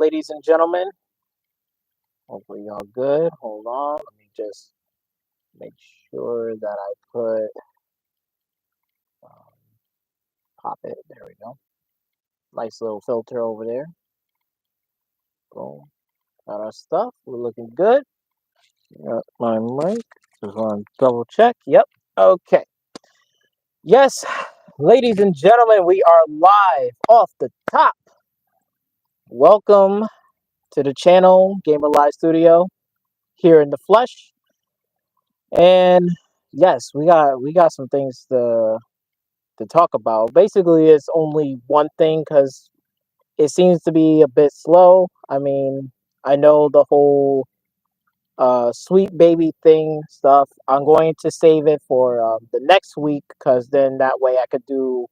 ladies and gentlemen. Hopefully y'all good. Hold on. Let me just make sure that I put um, pop it. There we go. Nice little filter over there. Boom. Got our stuff. We're looking good. Got my mic. Just want to double check. Yep. Okay. Yes, ladies and gentlemen, we are live off the top. Welcome to the channel, Gamer Live Studio, here in the flesh. And yes, we got some things to talk about. Basically, it's only one thing because it seems to be a bit slow. I mean, I know the whole sweet baby thing stuff. I'm going to save it for the next week because then that way I could do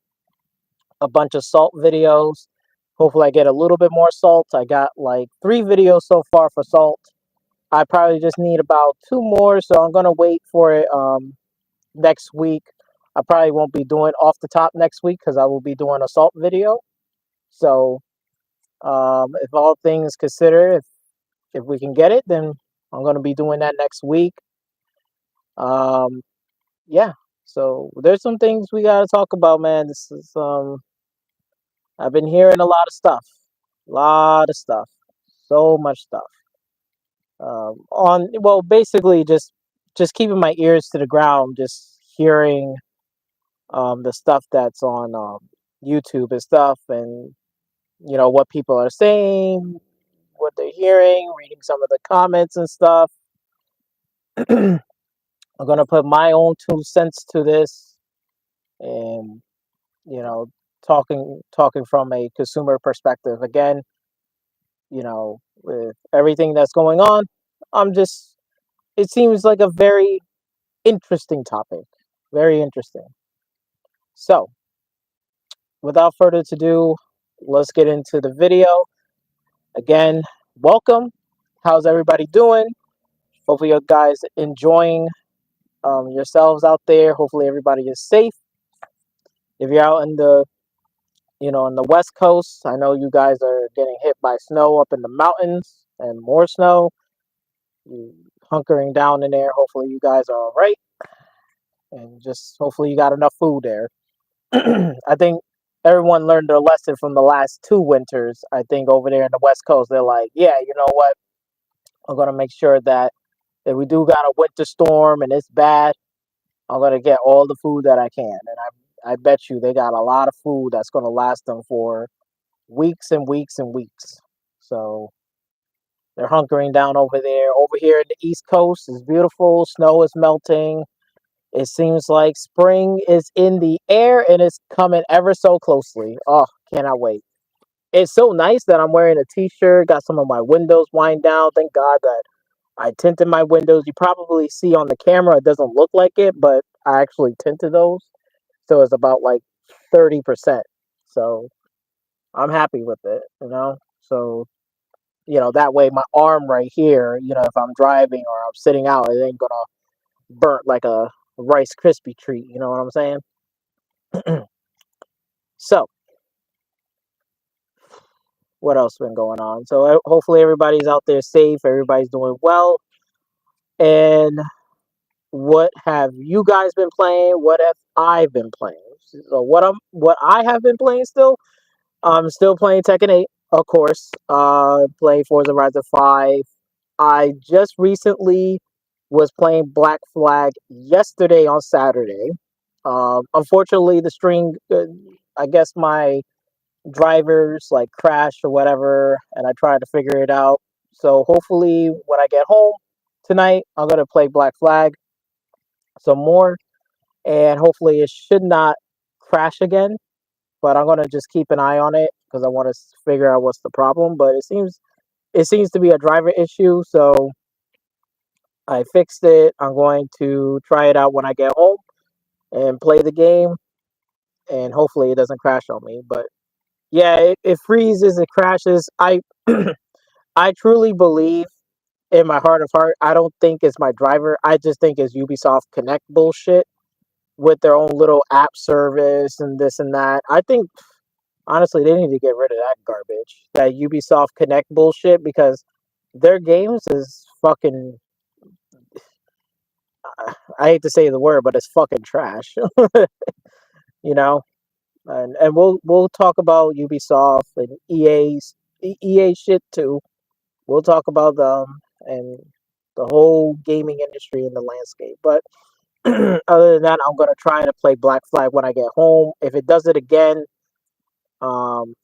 a bunch of salt videos. Hopefully, I get a little bit more salt. I got like 3 videos so far for salt. I probably just need about 2 more, so I'm gonna wait for it next week. I probably won't be doing off the top next week because I will be doing a salt video. So if all things considered, if we can get it, then I'm gonna be doing that next week. Um, yeah. So there's some things we gotta talk about, man. This is I've been hearing a lot of stuff, so much stuff. On well, basically just keeping my ears to the ground, just hearing the stuff that's on YouTube and stuff, and what people are saying, what they're hearing, reading some of the comments and stuff. I'm gonna put my own 2 cents to this, and you know, talking from a consumer perspective again. With everything that's going on, I'm just. It seems like a very interesting topic, very interesting. So, without further ado, let's get into the video. Again, welcome. How's everybody doing? Hopefully, you guys enjoying yourselves out there. Hopefully, everybody is safe. If you're out in on the West Coast, I know you guys are getting hit by snow up in the mountains and more snow. You hunkering down in there. Hopefully, you guys are all right, and just hopefully you got enough food there. I think everyone learned their lesson from the last 2 winters. I think over there in the West Coast, they're like, yeah, you know what? I'm gonna make sure that if we do got a winter storm and it's bad, I'm gonna get all the food that I can. And I bet you they got a lot of food that's gonna last them for weeks and weeks and weeks. So they're hunkering down over there. Over here in the East Coast is beautiful. Snow is melting. It seems like spring is in the air and it's coming ever so closely. Oh, cannot wait. It's so nice that I'm wearing a t-shirt, got some of my windows wind down. Thank God that I tinted my windows. You probably see on the camera it doesn't look like it, but I actually tinted those. So it's about like 30%. So I'm happy with it. So, that way my arm right here, if I'm driving or I'm sitting out, it ain't gonna burnt like a Rice Krispie treat. You know what I'm saying? So, what else been going on? So, hopefully everybody's out there safe. Everybody's doing well. And what have you guys been playing? What have I been playing? So, what I have been playing still? I'm still playing Tekken 8, of course. Playing Forza Horizon 5. I just recently was playing Black Flag yesterday on Saturday. Unfortunately, the stream, I guess my drivers like crashed or whatever, and I tried to figure it out. So hopefully, when I get home tonight, I'm gonna play Black Flag some more, and hopefully, it should not crash again. But I'm gonna just keep an eye on it because I want to figure out what's the problem. But it seems to be a driver issue, so I fixed it. I'm going to try it out when I get home and play the game, and hopefully it doesn't crash on me. But yeah, it freezes, it crashes. I truly believe in my heart of heart, I don't think it's my driver. I just think it's Ubisoft Connect bullshit with their own little app service and this and that. Honestly, they need to get rid of that garbage, that Ubisoft Connect bullshit, because their games is fucking. I hate to say the word, but it's fucking trash. you know, and we'll talk about Ubisoft and EA shit too. We'll talk about them and the whole gaming industry and the landscape. But other than that, I'm gonna try to play Black Flag when I get home. If it does it again, um,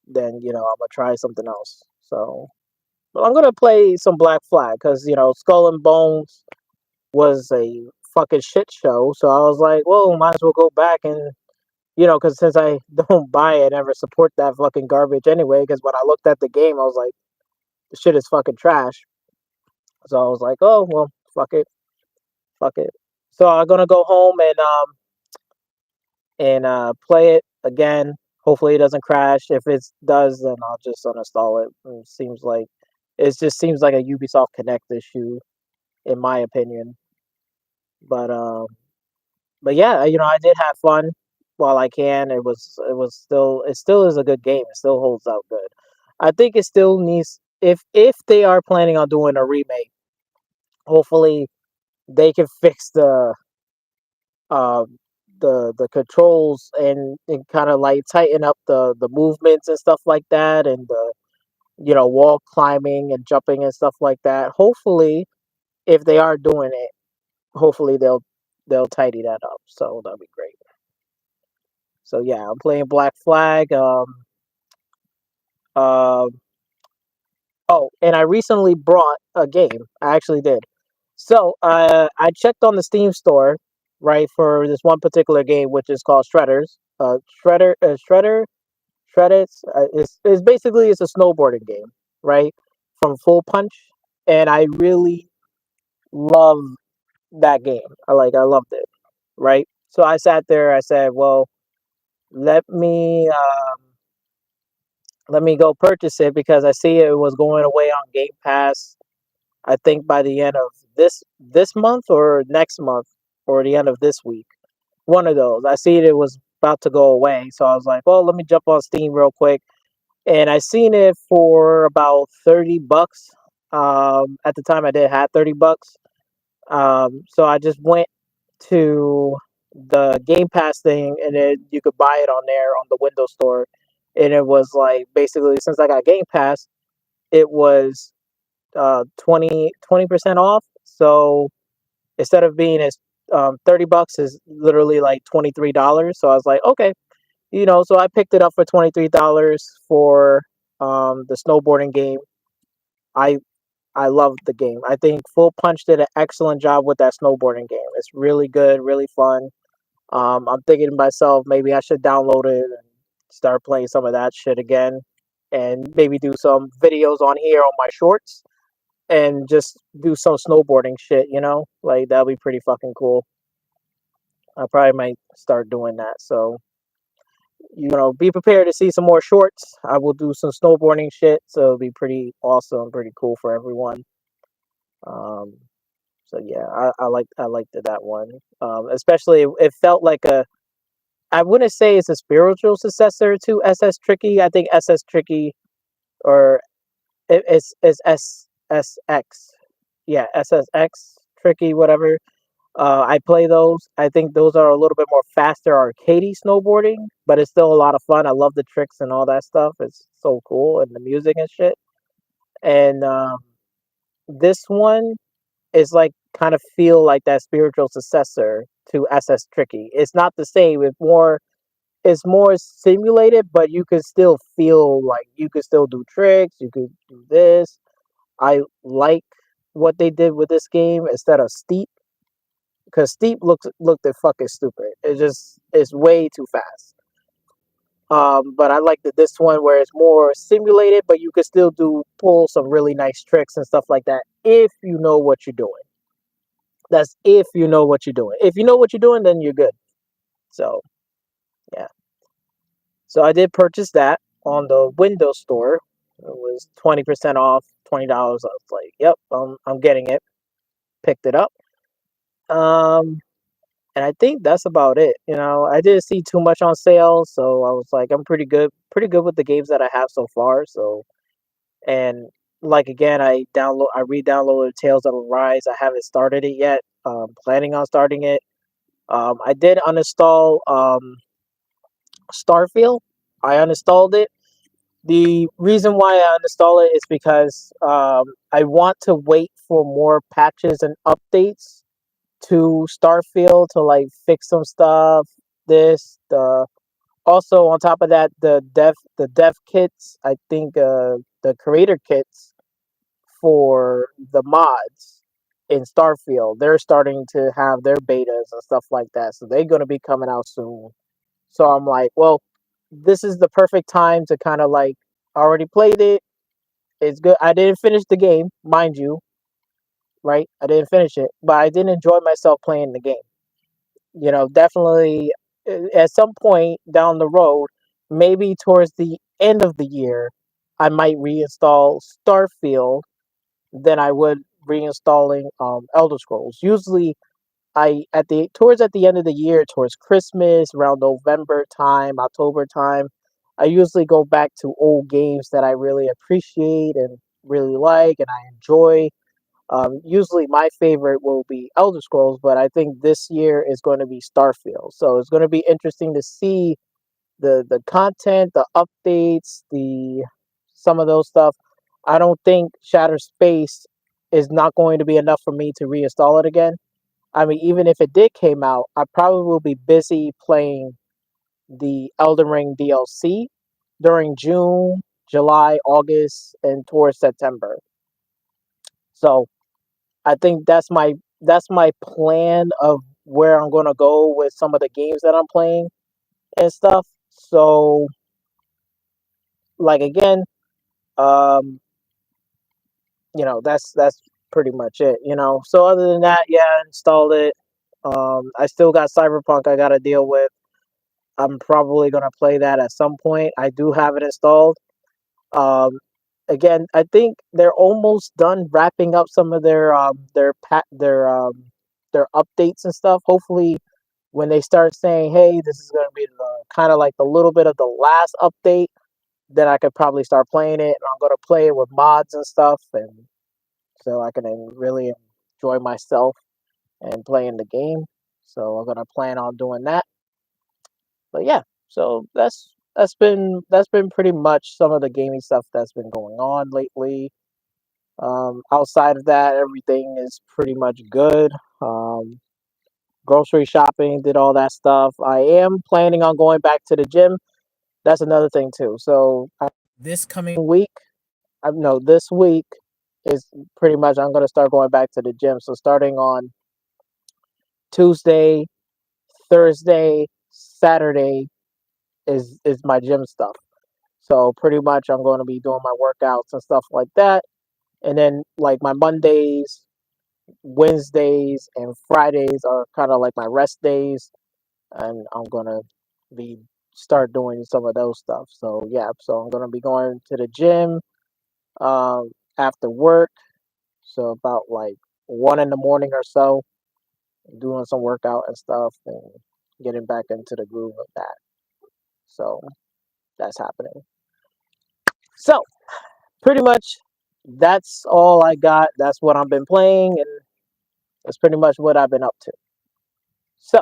then I'm gonna try something else. So, but I'm gonna play some Black Flag because Skull and Bones was a fucking shit show. So I was like, well, might as well go back and because since I don't buy it, never support that fucking garbage anyway. Because when I looked at the game, I was like, the shit is fucking trash. So I was like, oh well, fuck it. So I'm gonna go home and play it again. Hopefully it doesn't crash. If it does, then I'll just uninstall it. It just seems like a Ubisoft Connect issue, in my opinion. But yeah, I did have fun while I can. It still is a good game. It still holds out good. I think it still needs, if they are planning on doing a remake, hopefully they can fix uh the controls and kind of like tighten up the movements and stuff like that, and the wall climbing and jumping and stuff like that. Hopefully, if they are doing it, hopefully they'll tidy that up. So that'll be great. So yeah, I'm playing Black Flag. Uh, oh, and I recently brought a game. I actually did. So I checked on the Steam store, right, for this one particular game, which is called Shredders. Shreddits. It's basically it's a snowboarding game, right, from Full Punch, and I really love that game. I loved it, right. So I sat there. I said, well, let me let me go purchase it because I see it was going away on Game Pass. I think by the end of this month or next month or the end of this week, one of those. I see it was about to go away, so I was like, well, let me jump on Steam real quick, and I seen it for about $30. At the time, I did have $30. So I just went to the Game Pass thing, and then you could buy it on there on the Windows Store, and it was like basically since I got Game Pass, it was 20% off. So instead of being as $30 is literally like $23. So I was like, okay, so I picked it up for $23 for the snowboarding game. I I loved the game. I think Full Punch did an excellent job with that snowboarding game. It's really good, really fun. I'm thinking to myself, maybe I should download it and start playing some of that shit again, and maybe do some videos on here on my shorts and just do some snowboarding shit. Like that'll be pretty fucking cool. I probably might start doing that. So be prepared to see some more shorts. I will do some snowboarding shit, so it'll be pretty awesome, pretty cool for everyone. Um, so yeah, I liked that one. Especially it felt like I wouldn't say it's a spiritual successor to SS Tricky. I think SS Tricky or it's SSX. Yeah, SSX Tricky, whatever. I play those. I think those are a little bit more faster, arcadey snowboarding, but it's still a lot of fun. I love the tricks and all that stuff. It's so cool, and the music and shit. And this one is like kind of feel like that spiritual successor to SS Tricky. It's not the same. It's more simulated, but you could still feel like you could still do tricks. You could do this. I like what they did with this game instead of Steep, because Steep looked at fucking stupid. It's way too fast. But I like this one where it's more simulated, but you could still pull some really nice tricks and stuff like that if you know what you're doing. That's if you know what you're doing. If you know what you're doing, then you're good. So yeah. So I did purchase that on the Windows Store. It was 20% off, $20. I was like, yep, I'm getting it. Picked it up. Um, And I think that's about it. I didn't see too much on sale, so I was like, I'm pretty good with the games that I have so far. So, and like again, I re-downloaded Tales of Arise. I haven't started it yet. Planning on starting it. I did uninstall Starfield. I uninstalled it. The reason why I uninstall it is because I want to wait for more patches and updates to Starfield to like fix some stuff. The also on top of that, the dev kits. I think the creator kits for the mods in Starfield, they're starting to have their betas and stuff like that. So they're going to be coming out soon. So I'm like, well, this is the perfect time to kind of like I already played it. It's good. I didn't finish the game, mind you, right? I didn't finish it, but I did enjoy myself playing the game. Definitely at some point down the road, maybe towards the end of the year, I might reinstall Starfield than I would reinstalling Elder Scrolls. Usually I at the end of the year, towards Christmas, around November time, October time, I usually go back to old games that I really appreciate and really like and I enjoy. Usually my favorite will be Elder Scrolls, but I think this year is going to be Starfield. So it's going to be interesting to see the content, the updates, the some of those stuff. I don't think Shattered Space is not going to be enough for me to reinstall it again. I mean, even if it did came out, I probably will be busy playing the Elden Ring DLC during June, July, August, and towards September. So I think that's my plan of where I'm gonna go with some of the games that I'm playing and stuff. So like again, um, that's pretty much it. So other than that, yeah, I installed it. I still got Cyberpunk I gotta deal with. I'm probably gonna play that at some point. I do have it installed. Um, Again, I think they're almost done wrapping up some of their updates and stuff. Hopefully, when they start saying, "Hey, this is gonna be the kind of like the little bit of the last update," then I could probably start playing it. And I'm gonna play it with mods and stuff, and so I can really enjoy myself and playing the game. So I'm gonna plan on doing that. But yeah, so that's been pretty much some of the gaming stuff that's been going on lately. Outside of that, everything is pretty much good. Um, Grocery shopping, did all that stuff. I am planning on going back to the gym. That's another thing too. So this coming week, I know this week is pretty much I'm going to start going back to the gym. So starting on Tuesday, Thursday, Saturday is my gym stuff. So pretty much I'm going to be doing my workouts and stuff like that. And then like my Mondays, Wednesdays, and Fridays are kind of like my rest days, and I'm gonna be start doing some of those stuff. So yeah, so I'm gonna be going to the gym after work. So about like 1 in the morning or so, doing some workout and stuff, and getting back into the groove of that. So that's happening. So pretty much that's all I got. That's what I've been playing, and that's pretty much what I've been up to. So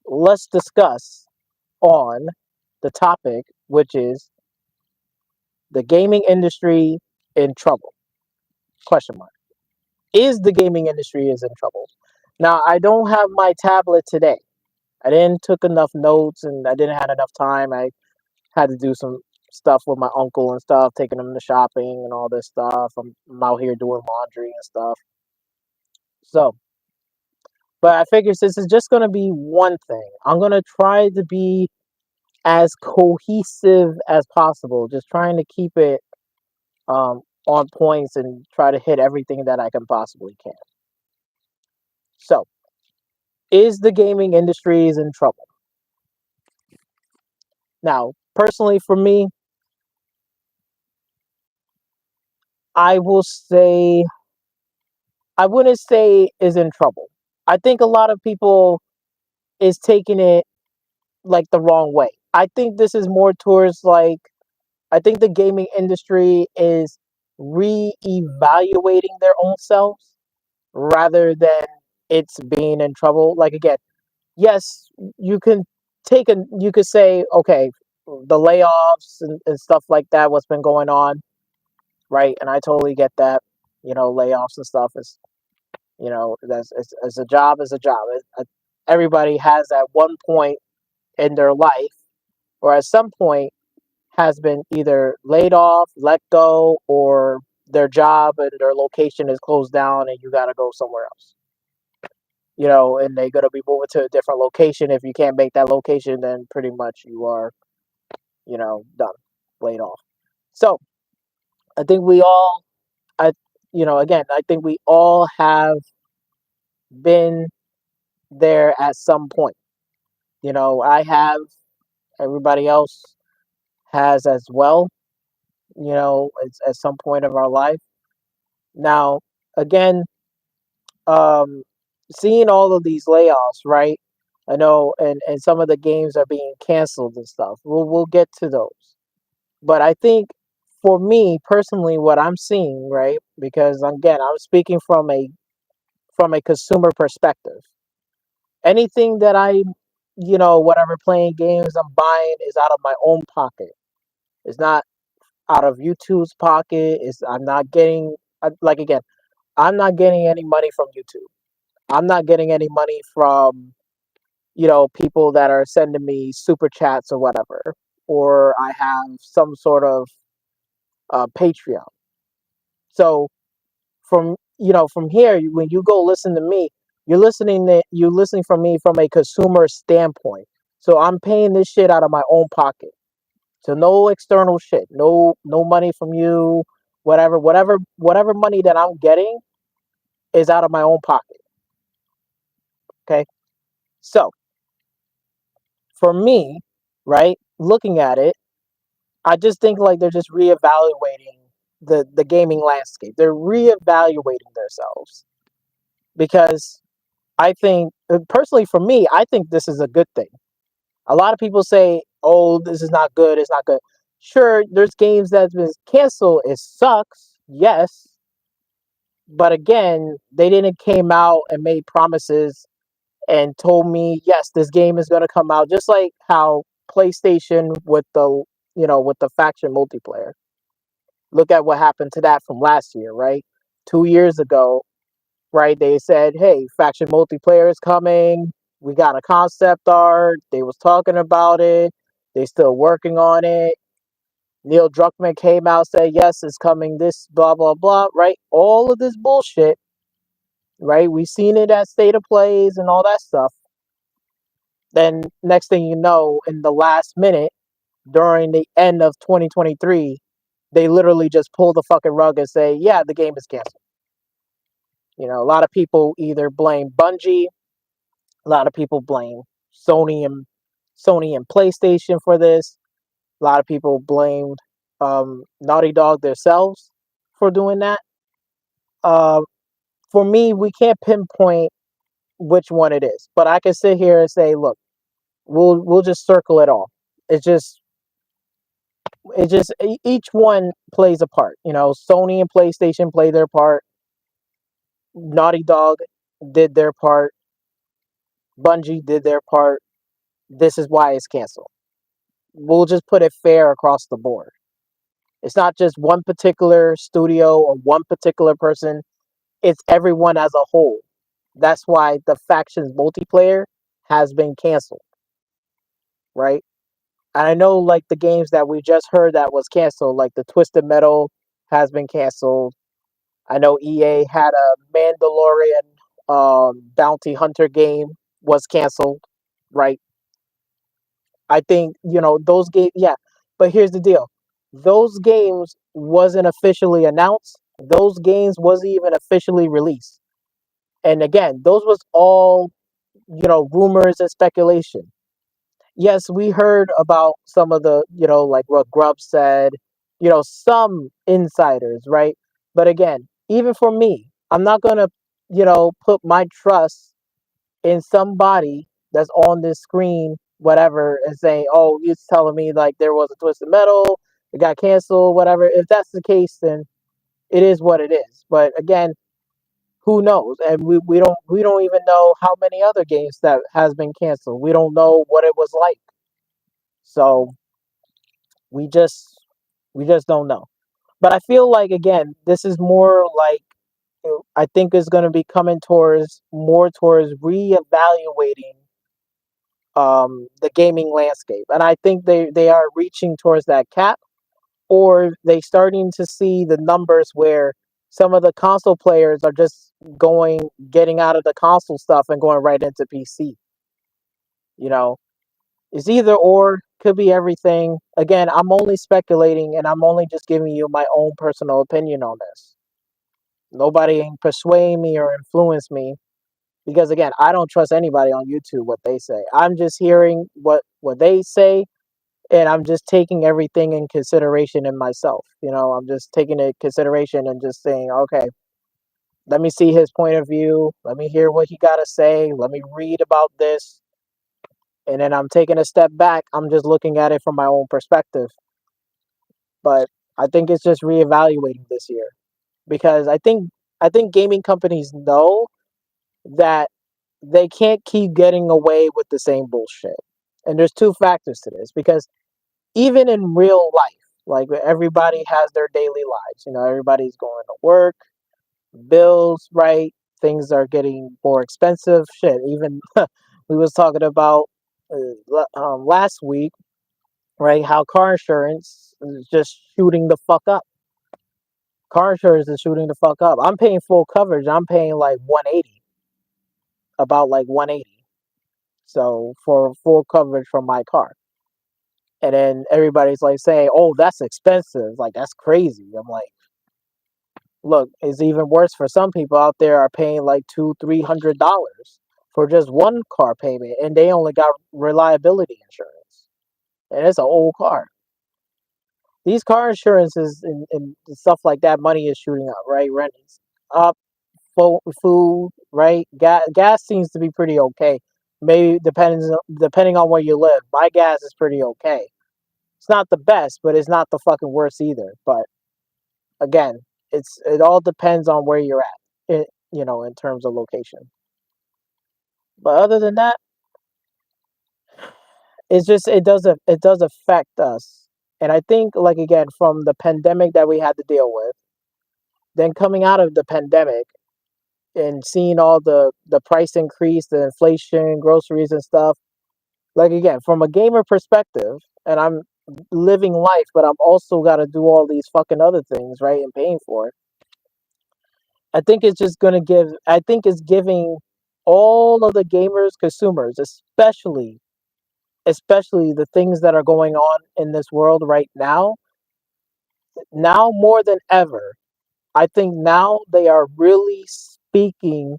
let's discuss on the topic, which is the gaming industry in trouble? Question mark. Is the gaming industry is in trouble? Now I don't have my tablet today. I didn't took enough notes, and I didn't have enough time. I had to do some stuff with my uncle and stuff, taking him to shopping and all this stuff. I'm out here doing laundry and stuff. So, but I figure since it's just gonna be one thing, I'm gonna try to be as cohesive as possible. Just trying to keep it on points and try to hit everything that I can possibly can. So, is the gaming industry is in trouble? Now, personally, for me, I will say I wouldn't say is in trouble. I think a lot of people. is taking it like the wrong way. I think this is more towards like, I think the gaming industry is re-evaluating their own selves rather than it's being in trouble. Like again, yes, you can you could say, okay, the layoffs and stuff like that, what's been going on, right? And I totally get that. Layoffs and stuff is, that's it's a job is a job. Everybody has at one point in their life or at some point has been either laid off, let go, or their job and their location is closed down and you got to go somewhere else. And they're going to be moving to a different location. If you can't make that location, then pretty much you are, done, laid off. So I think we all, again, I think we all have been there at some point. I have, everybody else has as well, at some point of our life. Now, again, um, seeing all of these layoffs, right? I know, and some of the games are being canceled and stuff. We'll get to those, but I think for me personally, what I'm seeing, right? Because again, I'm speaking from a consumer perspective. Anything that whatever playing games I'm buying is out of my own pocket. It's not out of YouTube's pocket. I'm not getting like again, I'm not getting any money from YouTube. I'm not getting any money from people that are sending me super chats or whatever, or I have some sort of Patreon. So from here, when you go listen to me, you're listening from me from a consumer standpoint. So I'm paying this shit out of my own pocket. So no external shit, no money from you, whatever money that I'm getting is out of my own pocket. Okay, so for me, right, looking at it, I just think like they're just reevaluating the gaming landscape. They're reevaluating themselves because I think personally for me, I think this is a good thing. A lot of people say, "Oh, this is not good. It's not good." Sure, there's games that's been canceled. It sucks, yes, but again, they didn't came out and made promises and told me, yes, this game is going to come out, just like how PlayStation with the faction multiplayer. Look at what happened to that from last year, right? 2 years ago, right? They said, "Hey, faction multiplayer is coming. We got a concept art." They was talking about it. They still working on it. Neil Druckmann came out, said, "Yes, it's coming." This blah blah blah, right? All of this bullshit, right? We seen it at State of Plays and all that stuff. Then next thing you know, in the last minute, during the end of 2023, they literally just pull the fucking rug and say, "Yeah, the game is canceled." A lot of people either blame Bungie, a lot of people blame Sony and Sony and PlayStation for this. A lot of people blamed Naughty Dog themselves for doing that. Uh, for me, we can't pinpoint which one it is, but I can sit here and say, look, we'll just circle it all. It's just each one plays a part. Sony and PlayStation play their part. Naughty Dog did their part. Bungie did their part. This is why it's canceled. We'll just put it fair across the board. It's not just one particular studio or one particular person. It's everyone as a whole. That's why the factions multiplayer has been canceled, right? And I know like the games that we just heard that was canceled, like the Twisted Metal has been canceled. I know EA had a Mandalorian bounty hunter game was canceled, right? I think, those games, yeah. But here's the deal. Those games wasn't officially announced. Those games wasn't even officially released. And again, those was all, rumors and speculation. Yes, we heard about some of the, like what Grubb said, some insiders, right? But again, even for me, I'm not going to, put my trust in somebody that's on this screen, whatever, and saying, "Oh, you're telling me like there was a Twisted Metal, it got canceled, whatever." If that's the case, then it is what it is. But again, who knows? And we don't even know how many other games that has been canceled. We don't know what it was like. So we just we just don't know. But I feel like again, this is more like I think is going to be coming towards more towards reevaluating the gaming landscape, and I think they are reaching towards that cap, or they starting to see the numbers where some of the console players are just getting out of the console stuff and going right into PC. You know, it's either or, could be everything. Again, I'm only speculating and I'm only just giving you my own personal opinion on this. Nobody ain't persuade me or influence me because again, I don't trust anybody on YouTube what they say. I'm just hearing what they say and I'm just taking everything in consideration in myself. I'm just taking it consideration and just saying, okay, let me see his point of view. Let me hear what he got to say. Let me read about this. And then I'm taking a step back. I'm just looking at it from my own perspective. But I think it's just reevaluating this year because I think gaming companies know that they can't keep getting away with the same bullshit. And there's two factors to this because even in real life, like everybody has their daily lives. Everybody's going to work, bills, right? Things are getting more expensive. Shit, even we was talking about last week, right? How car insurance is just shooting the fuck up. Car insurance is shooting the fuck up. I'm paying full coverage. I'm paying like 180, about like 180. So for full coverage for my car. And then everybody's like saying, "Oh, that's expensive. Like that's crazy." I'm like, look, it's even worse for some people out there are paying like $200-300 for just one car payment, and they only got reliability insurance, and it's an old car. These car insurances and stuff like that, money is shooting up, right? Rent is up, food, right? Gas seems to be pretty okay. Maybe depending on where you live, my gas is pretty okay. It's not the best, but it's not the fucking worst either. But again, it all depends on where you're at, in terms of location. But other than that, it does affect us. And I think like again from the pandemic that we had to deal with, then coming out of the pandemic and seeing all the price increase, the inflation, groceries and stuff. Like again, from a gamer perspective, and I'm living life, but I'm also got to do all these fucking other things, right? And paying for it. I think it's just gonna give. I think it's giving all of the gamers, consumers, especially the things that are going on in this world right now more than ever. I think now they are really speaking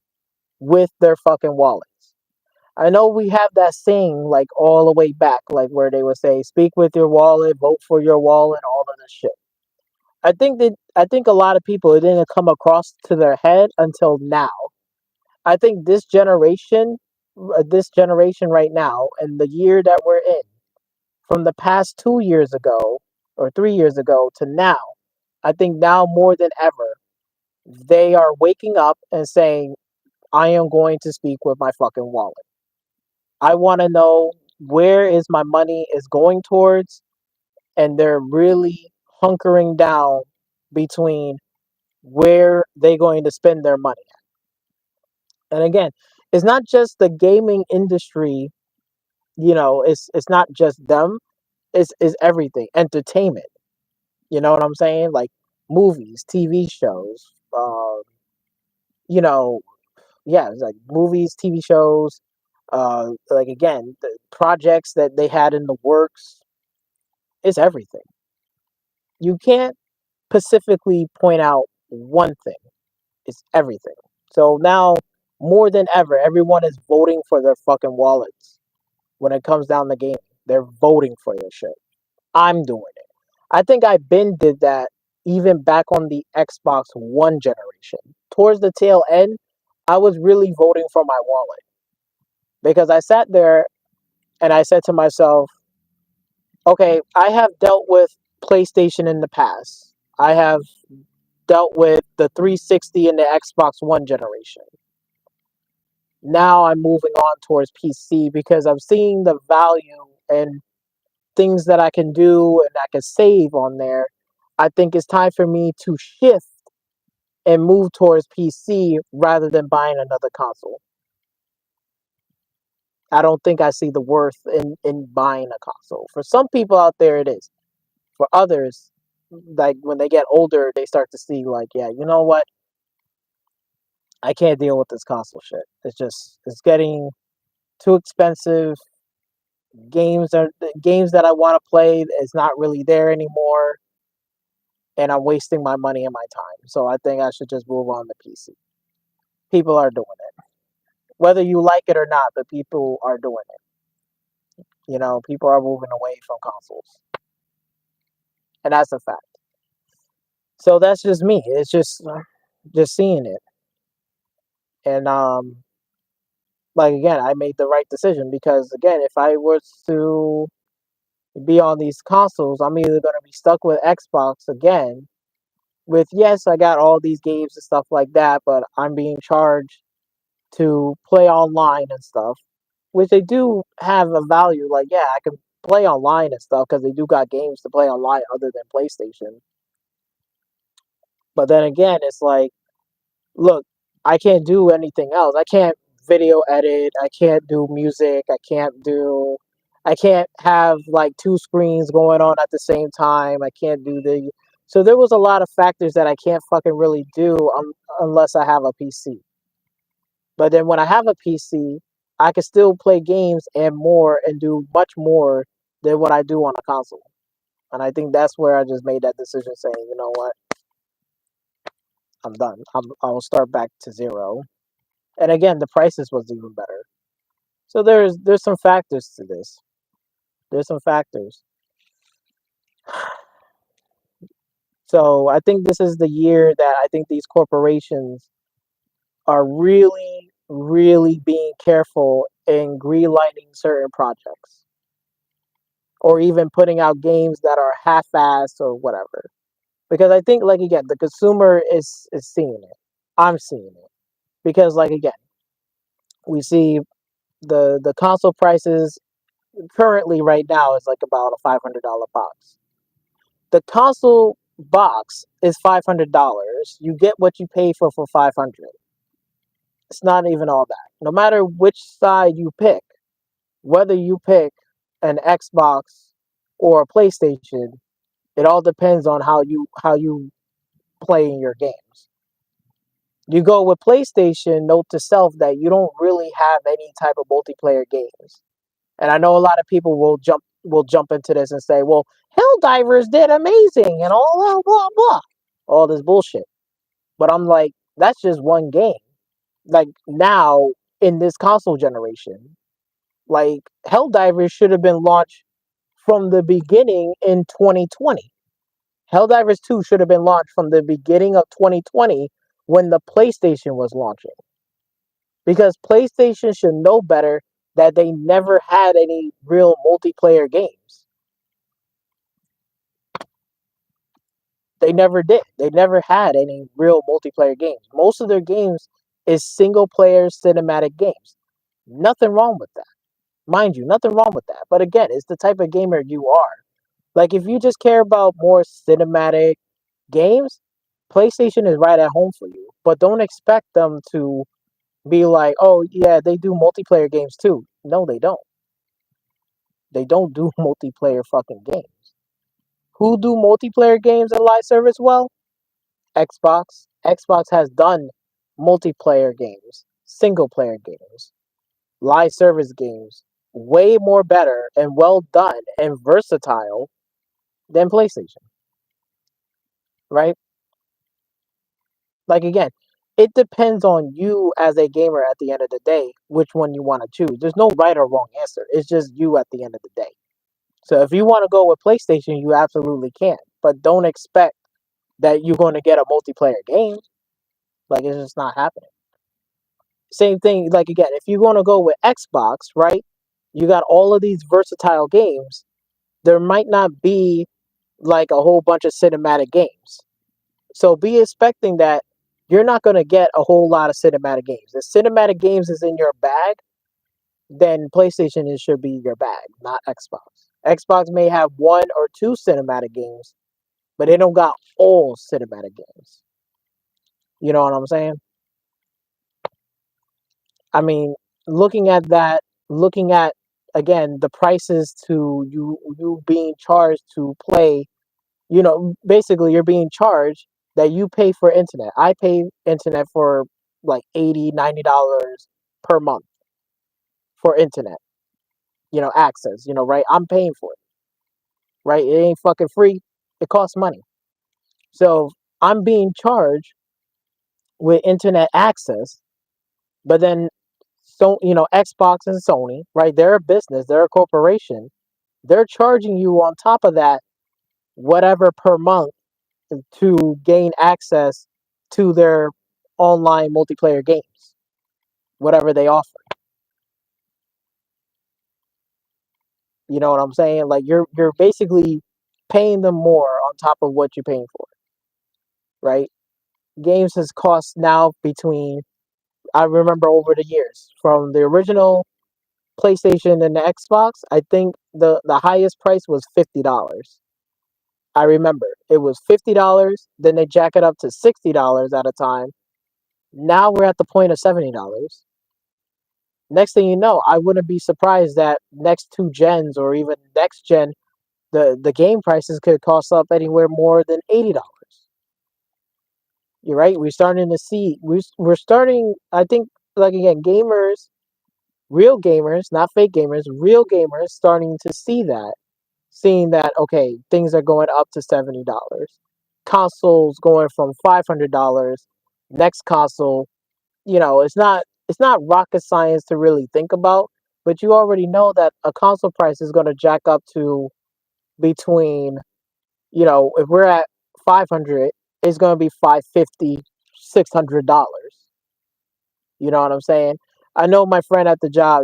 with their fucking wallets. I know we have that saying like all the way back, like where they would say, "Speak with your wallet, vote for your wallet," all of this shit. I think a lot of people it didn't come across to their head until now. I think this generation right now, and the year that we're in, from the past 2 years ago or 3 years ago to now, I think now more than ever, they are waking up and saying, "I am going to speak with my fucking wallet. I want to know where is my money is going towards," and they're really hunkering down between where they're going to spend their money. And again, it's not just the gaming industry, it's not just them, it's everything. Entertainment. You know what I'm saying? Like movies, TV shows, you know, yeah, it's like movies, TV shows, like again, the projects that they had in the works, it's everything. You can't specifically point out one thing. It's everything. So now more than ever, everyone is voting for their fucking wallets when it comes down to gaming. They're voting for their shit. I'm doing it. I think I been did that even back on the Xbox One generation. Towards the tail end, I was really voting for my wallet. Because I sat there and I said to myself, okay, I have dealt with PlayStation in the past. I have dealt with the 360 and the Xbox One generation. Now I'm moving on towards PC because I'm seeing the value and things that I can do and I can save on there. I think it's time for me to shift and move towards PC rather than buying another console. I don't think I see the worth in buying a console. For some people out there, it is. For others, like when they get older, they start to see like, yeah, you know what? I can't deal with this console shit. It's getting too expensive. Games that I want to play is not really there anymore, and I'm wasting my money and my time. So I think I should just move on to PC. People are doing it, whether you like it or not. But people are doing it. You know, people are moving away from consoles, and that's a fact. So that's just me. It's just seeing it, and like again, I made the right decision because again, if I was to be on these consoles, I'm either going to be stuck with Xbox again. With yes, I got all these games and stuff like that, but I'm being charged to play online and stuff, which they do have a value. Like, yeah, I can play online and stuff because they do got games to play online other than PlayStation. But then again, it's like, look, I can't do anything else. I can't video edit. I can't do music. I can't have like two screens going on at the same time. I can't do the. So there was a lot of factors that I can't fucking really do unless I have a PC. But then when I have a PC, I can still play games and more and do much more than what I do on a console. And I think that's where I just made that decision saying, you know what, I'm done. I'll start back to zero. And again, the prices was even better. So there's some factors to this. There's some factors. So I think this is the year that I think these corporations are really, really being careful in greenlighting certain projects, or even putting out games that are half-assed or whatever. Because I think, like again, the consumer is seeing it. I'm seeing it because, like again, we see the console prices currently right now is like about a $500 box. The console box is $500. You get what you pay for 500. It's not even all that. No matter which side you pick, whether you pick an Xbox or a PlayStation, it all depends on how you play in your games. You go with PlayStation, note to self that you don't really have any type of multiplayer games. And I know a lot of people will jump into this and say, "Well, Helldivers did amazing and all blah blah blah, all this bullshit." But I'm like, that's just one game. Like now in this console generation, like Helldivers should have been launched from the beginning in 2020. Helldivers 2 should have been launched from the beginning of 2020 when the PlayStation was launching. Because PlayStation should know better that they never had any real multiplayer games. They never did. They never had any real multiplayer games. Most of their games is single player cinematic games. Nothing wrong with that. Mind you, nothing wrong with that. But again, it's the type of gamer you are. Like if you just care about more cinematic games, PlayStation is right at home for you. But don't expect them to be like, oh yeah, they do multiplayer games too. No, they don't. They don't do multiplayer fucking games. Who do multiplayer games and live service well? Xbox. Xbox has done multiplayer games, single player games, live service games, way more better and well done and versatile than PlayStation, right? Like again, it depends on you as a gamer at the end of the day, which one you want to choose. There's no right or wrong answer. It's just you at the end of the day. So if you want to go with PlayStation, you absolutely can. But don't expect that you're going to get a multiplayer game. Like it's just not happening. Same thing, like again, if you're going to go with Xbox, right? You got all of these versatile games. There might not be like a whole bunch of cinematic games. So be expecting that you're not going to get a whole lot of cinematic games. If cinematic games is in your bag, then PlayStation should be your bag, not Xbox. Xbox may have one or two cinematic games, but they don't got all cinematic games. You know what I'm saying? I mean, looking at that, looking at again the prices to you being charged to play, basically you're being charged that you pay for internet. I pay internet for like 80, $90 per month for internet, access, right? I'm paying for it, right? It ain't fucking free. It costs money. So I'm being charged with internet access, but then Xbox and Sony, right? They're a business, they're a corporation. They're charging you on top of that whatever per month to gain access to their online multiplayer games, whatever they offer. You know what I'm saying? Like you're basically paying them more on top of what you're paying for, right? Games has cost now between, I remember over the years from the original PlayStation and the Xbox, I think the highest price was $50. I remember it was $50. Then they jack it up to $60 at a time. Now we're at the point of $70. Next thing you know, I wouldn't be surprised that next two gens or even next gen, the game prices could cost up anywhere more than $80. You're right. We're starting to see. We're starting. I think, like again, gamers, real gamers, not fake gamers, real gamers, starting to see that, seeing that okay, things are going up to $70. Consoles going from $500. Next console, it's not rocket science to really think about, but you already know that a console price is going to jack up to between, if we're at 500, it's going to be 550, $600. You know what I'm saying? I know my friend at the job,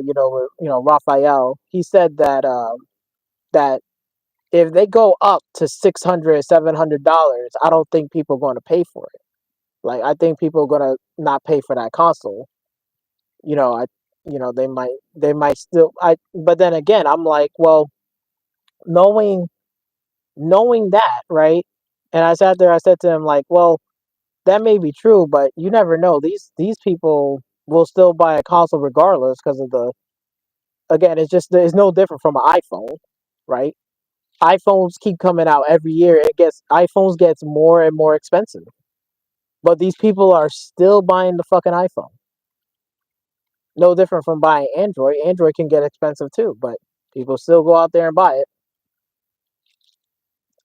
Raphael, he said that if they go up to $600, $700, I don't think people are going to pay for it. Like I think people are going to not pay for that console. You know, I they might still but then again, I'm like, well, knowing knowing that, right? And I sat there, I said to him like, well, that may be true, but you never know. These people will still buy a console regardless because of the again, it's no different from an iPhone, right? iPhones keep coming out every year. iPhones gets more and more expensive. But these people are still buying the fucking iPhone. No different from buying Android. Android can get expensive too, but people still go out there and buy it.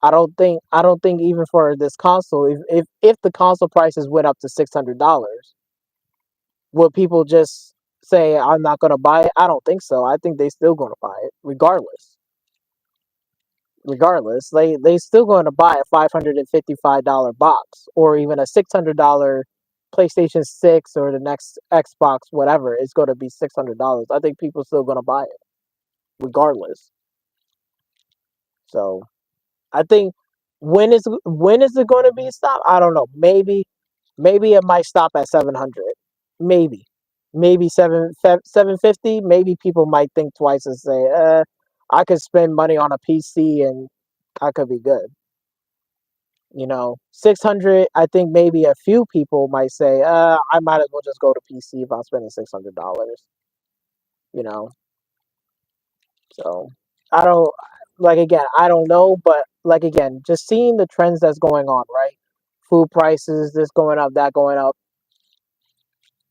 I don't think even for this console, if the console prices went up to $600, would people just say I'm not gonna buy it? I don't think so. I think they still gonna buy it regardless. Regardless, they still going to buy a $555 box or even a $600 PlayStation 6 or the next Xbox, whatever. It's going to be $600. I think people still going to buy it regardless. So I think when is it going to be stopped? I don't know. Maybe it might stop at 700. Maybe 750. Maybe people might think twice and say, I could spend money on a PC and I could be good. 600, I think maybe a few people might say, I might as well just go to PC if I'm spending $600, you know. So I don't like again, I don't know, but like again, just seeing the trends that's going on, right? Food prices, this going up, that going up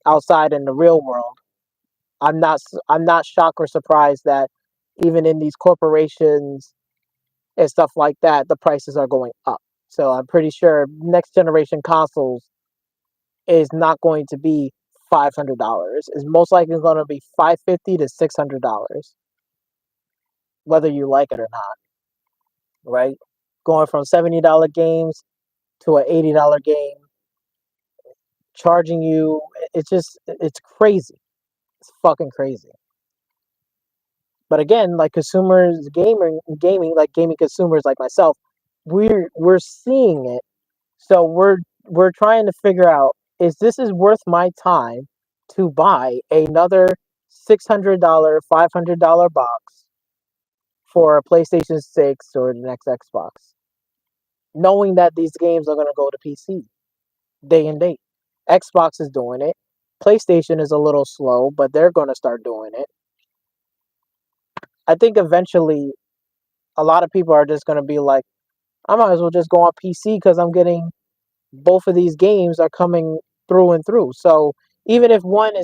outside in the real world. I'm not shocked or surprised that even in these corporations and stuff like that, the prices are going up. So I'm pretty sure next generation consoles is not going to be $500. It's most likely going to be $550 to $600, whether you like it or not. Right? Going from $70 games to an $80 game, charging you. it's crazy. It's fucking crazy. But again, like consumers, gaming, like gaming consumers like myself, we're seeing it. So we're trying to figure out, is worth my time to buy another $600, $500 box for a PlayStation 6 or the next Xbox, knowing that these games are going to go to PC day and date. Xbox is doing it. PlayStation is a little slow, but they're going to start doing it. I think eventually a lot of people are just going to be like, I might as well just go on PC because I'm getting both of these games are coming through and through. So even if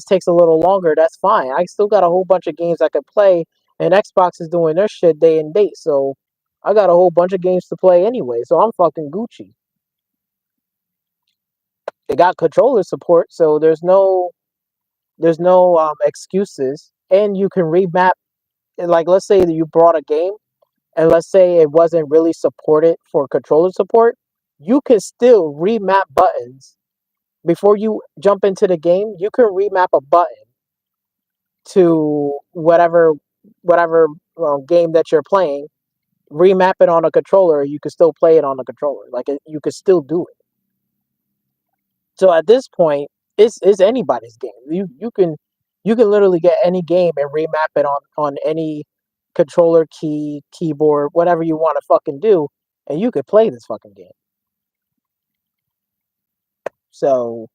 takes a little longer, that's fine. I still got a whole bunch of games I could play, and Xbox is doing their shit day and date. So I got a whole bunch of games to play anyway. So I'm fucking Gucci. They got controller support, so there's no excuses, and you can remap. Like, let's say that you brought a game, and let's say it wasn't really supported for controller support, you can still remap buttons before you jump into the game. You can remap a button to whatever game that you're playing. Remap it on a controller. You can still play it on the controller. Like you could still do it. So at this point, it's anybody's game. You can literally get any game and remap it on any controller, keyboard, whatever you want to fucking do, and you could play this fucking game. So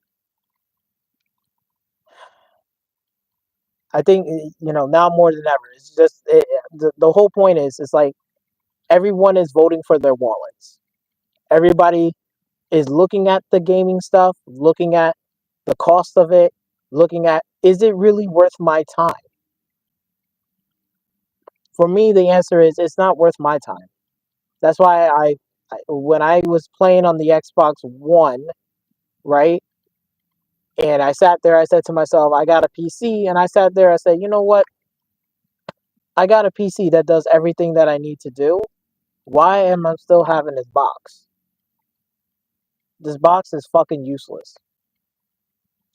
I think now more than ever, it's just the whole point is it's like everyone is voting for their wallets. Everybody is looking at the gaming stuff, looking at the cost of it, looking at, is it really worth my time? For me, the answer is it's not worth my time. That's why when I was playing on the Xbox One, right? And I sat there, I said to myself, I got a PC, and I sat there, I said, you know what? I got a PC that does everything that I need to do. Why am I still having this box? This box is fucking useless.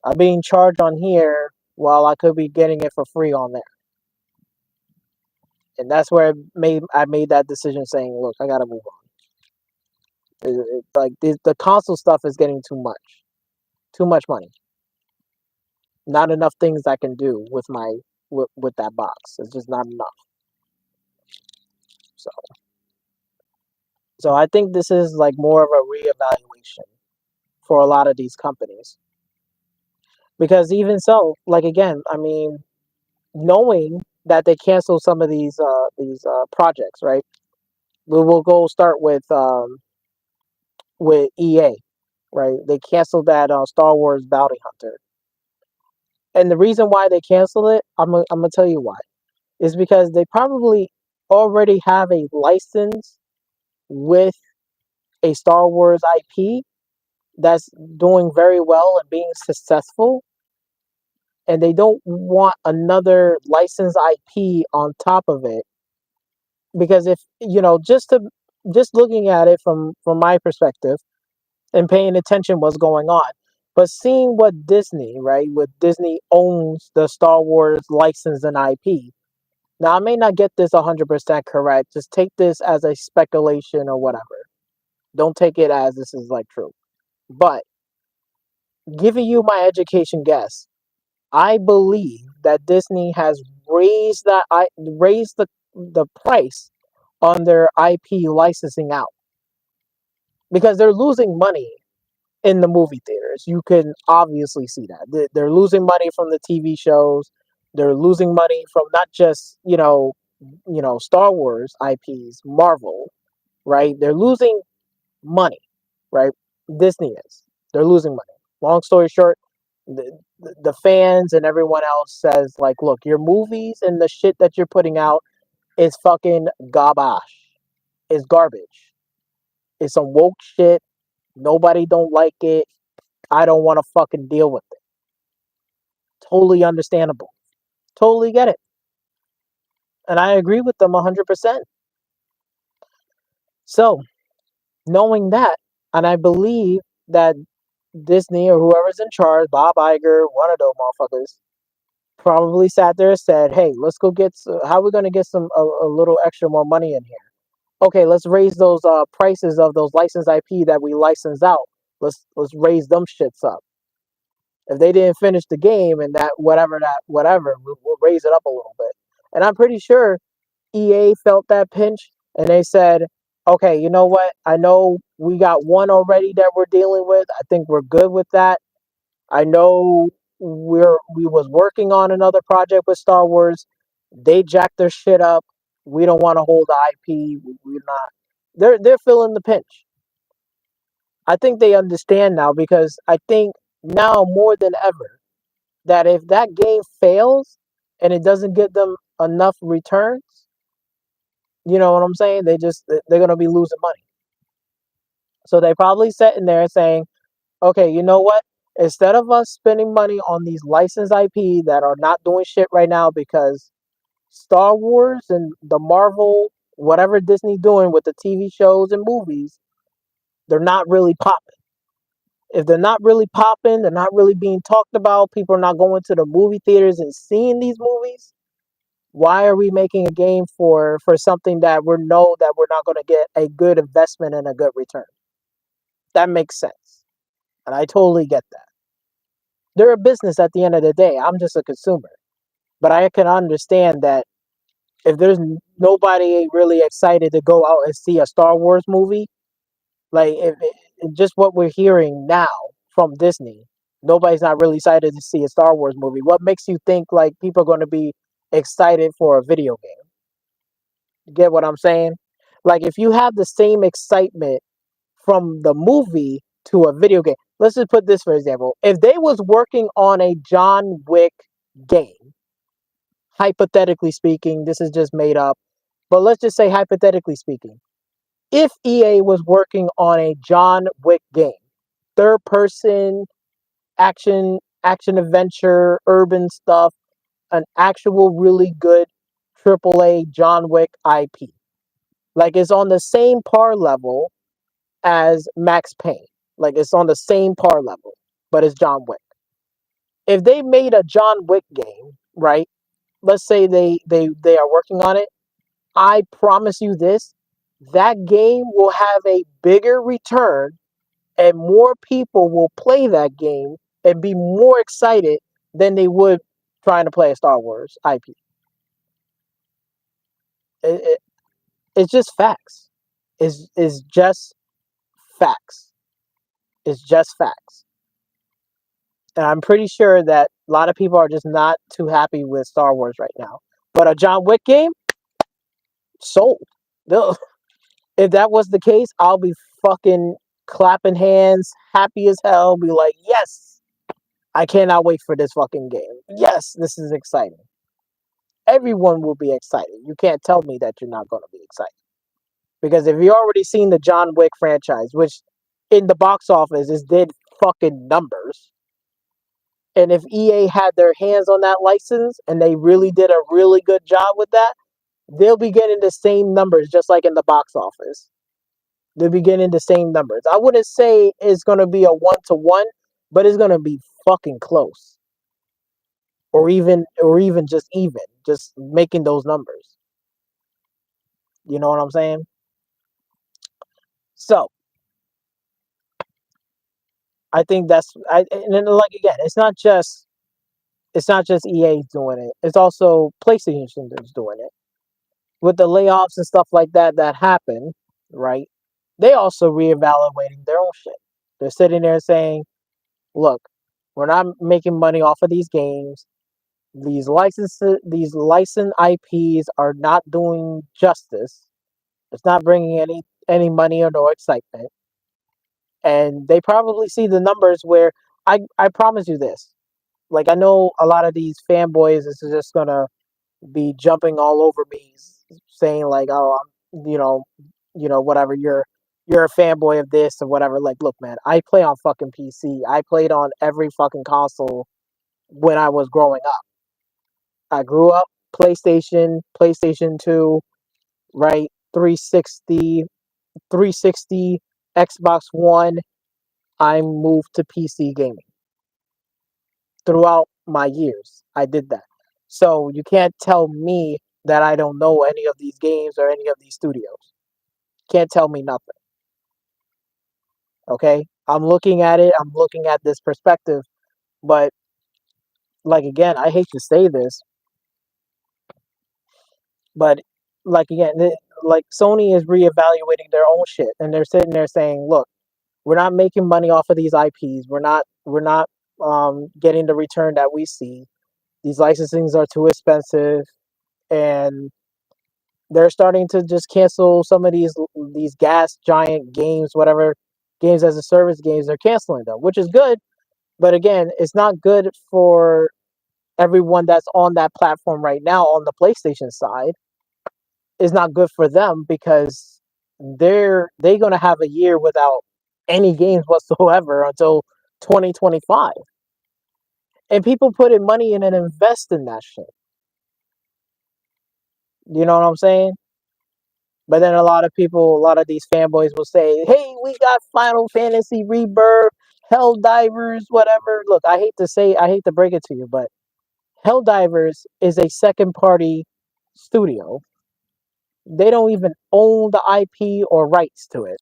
I'm being charged on here while I could be getting it for free on there. And that's where I made that decision saying, look, I gotta move on. Like the console stuff is getting too much money. Not enough things I can do with with that box. It's just not enough. So I think this is like more of a reevaluation for a lot of these companies. Because even so, like again, I mean, knowing that they cancel some of these projects, right? We'll go start with EA, right? They canceled that Star Wars Bounty Hunter, and the reason why they canceled it, I'm gonna tell you why, is because they probably already have a license with a Star Wars IP that's doing very well and being successful, and they don't want another licensed IP on top of it. Because if just looking at it from my perspective and paying attention what's going on, but seeing what Disney, right, what Disney owns the Star Wars license and IP. Now I may not get this 100% correct. Just take this as a speculation or whatever. Don't take it as this is like true. But giving you my education guess, I believe that Disney has raised the price on their IP licensing out because they're losing money in the movie theaters. You can obviously see that they're losing money from the TV shows. They're losing money from not just Star Wars IPs, Marvel, right? They're losing money, right? Disney is. They're losing money. Long story short, the fans and everyone else says like, look, your movies and the shit that you're putting out is fucking garbage. It's garbage. It's some woke shit. Nobody don't like it. I don't want to fucking deal with it. Totally understandable. Totally get it. And I agree with them 100%. So, knowing that, and I believe that Disney or whoever's in charge, Bob Iger, one of those motherfuckers, probably sat there and said, "Hey, let's go get. How are we gonna get a little extra more money in here? Okay, let's raise those prices of those licensed IP that we license out. Let's raise them shits up. If they didn't finish the game and that whatever, we'll raise it up a little bit." And I'm pretty sure EA felt that pinch and they said, "Okay, you know what? I know we got one already that we're dealing with. I think we're good with that. I know we was working on another project with Star Wars. They jacked their shit up. We don't want to hold the IP. We're not." They're feeling the pinch. I think they understand now because I think now more than ever that if that game fails and it doesn't give them enough returns, you know what I'm saying? They're gonna be losing money. So they probably sitting there saying, "Okay, you know what? Instead of us spending money on these licensed IP that are not doing shit right now because Star Wars and the Marvel, whatever Disney doing with the TV shows and movies, they're not really popping. If they're not really popping, they're not really being talked about. People are not going to the movie theaters and seeing these movies. Why are we making a game for something that we know that we're not going to get a good investment and a good return?" That makes sense, and I totally get that. They're a business at the end of the day. I'm just a consumer, but I can understand that if there's nobody really excited to go out and see a Star Wars movie, like just what we're hearing now from Disney, nobody's not really excited to see a Star Wars movie. What makes you think like people are going to be excited for a video game? Get what I'm saying? Like if you have the same excitement from the movie to a video game. Let's just put this for example. If they was working on a John Wick game, hypothetically speaking, this is just made up, but let's just say hypothetically speaking, if EA was working on a John Wick game, third person action adventure, urban stuff, an actual really good AAA John Wick IP. Like it's on the same par level as Max Payne. Like it's on the same par level, but it's John Wick. If they made a John Wick game, right? Let's say they are working on it. I promise you this, that game will have a bigger return and more people will play that game and be more excited than they would trying to play a Star Wars IP. It, it, it's just facts. It's just facts. It's just facts. And I'm pretty sure that a lot of people are just not too happy with Star Wars right now. But a John Wick game, sold. They'll- If that was the case, I'll be fucking clapping hands, happy as hell, be like, yes, I cannot wait for this fucking game. Yes, this is exciting. Everyone will be excited. You can't tell me that you're not going to be excited. Because if you already seen the John Wick franchise, which in the box office is did fucking numbers, and if EA had their hands on that license and they really did a really good job with that, they'll be getting the same numbers just like in the box office. They'll be getting the same numbers. I wouldn't say it's going to be a 1-to-1, but it's going to be fucking close. Or even just making those numbers. You know what I'm saying? So, I think and then like again, it's not just EA doing it. It's also PlayStation that's doing it. With the layoffs and stuff like that happen, right? They also reevaluating their own shit. They're sitting there saying, "Look, we're not making money off of these games. These licensed IPs are not doing justice. It's not bringing any money or no excitement." And they probably see the numbers where I promise you this. Like I know a lot of these fanboys is just gonna be jumping all over me, saying like, "Oh, whatever. You're a fanboy of this or whatever." Like, look, man, I play on fucking PC. I played on every fucking console when I was growing up. I grew up PlayStation, PlayStation 2, right? 360, 360, Xbox One. I moved to PC gaming. Throughout my years, I did that. So you can't tell me that I don't know any of these games or any of these studios. Can't tell me nothing. Okay? I'm looking at it, I'm looking at this perspective, but like again, I hate to say this, but like again, like Sony is reevaluating their own shit and they're sitting there saying, "Look, we're not making money off of these IPs. We're not getting the return that we see. These licensings are too expensive." And they're starting to just cancel some of these gas giant games, whatever games as a service games. They're canceling them, which is good. But again, it's not good for everyone that's on that platform right now on the PlayStation side. It's not good for them because they're gonna have a year without any games whatsoever until 2025. And people put in money in and invest in that shit. You know what I'm saying? But then a lot of people, a lot of these fanboys will say, "Hey, we got Final Fantasy Rebirth, Helldivers, whatever." Look, I hate to break it to you, but Helldivers is a second party studio. They don't even own the IP or rights to it.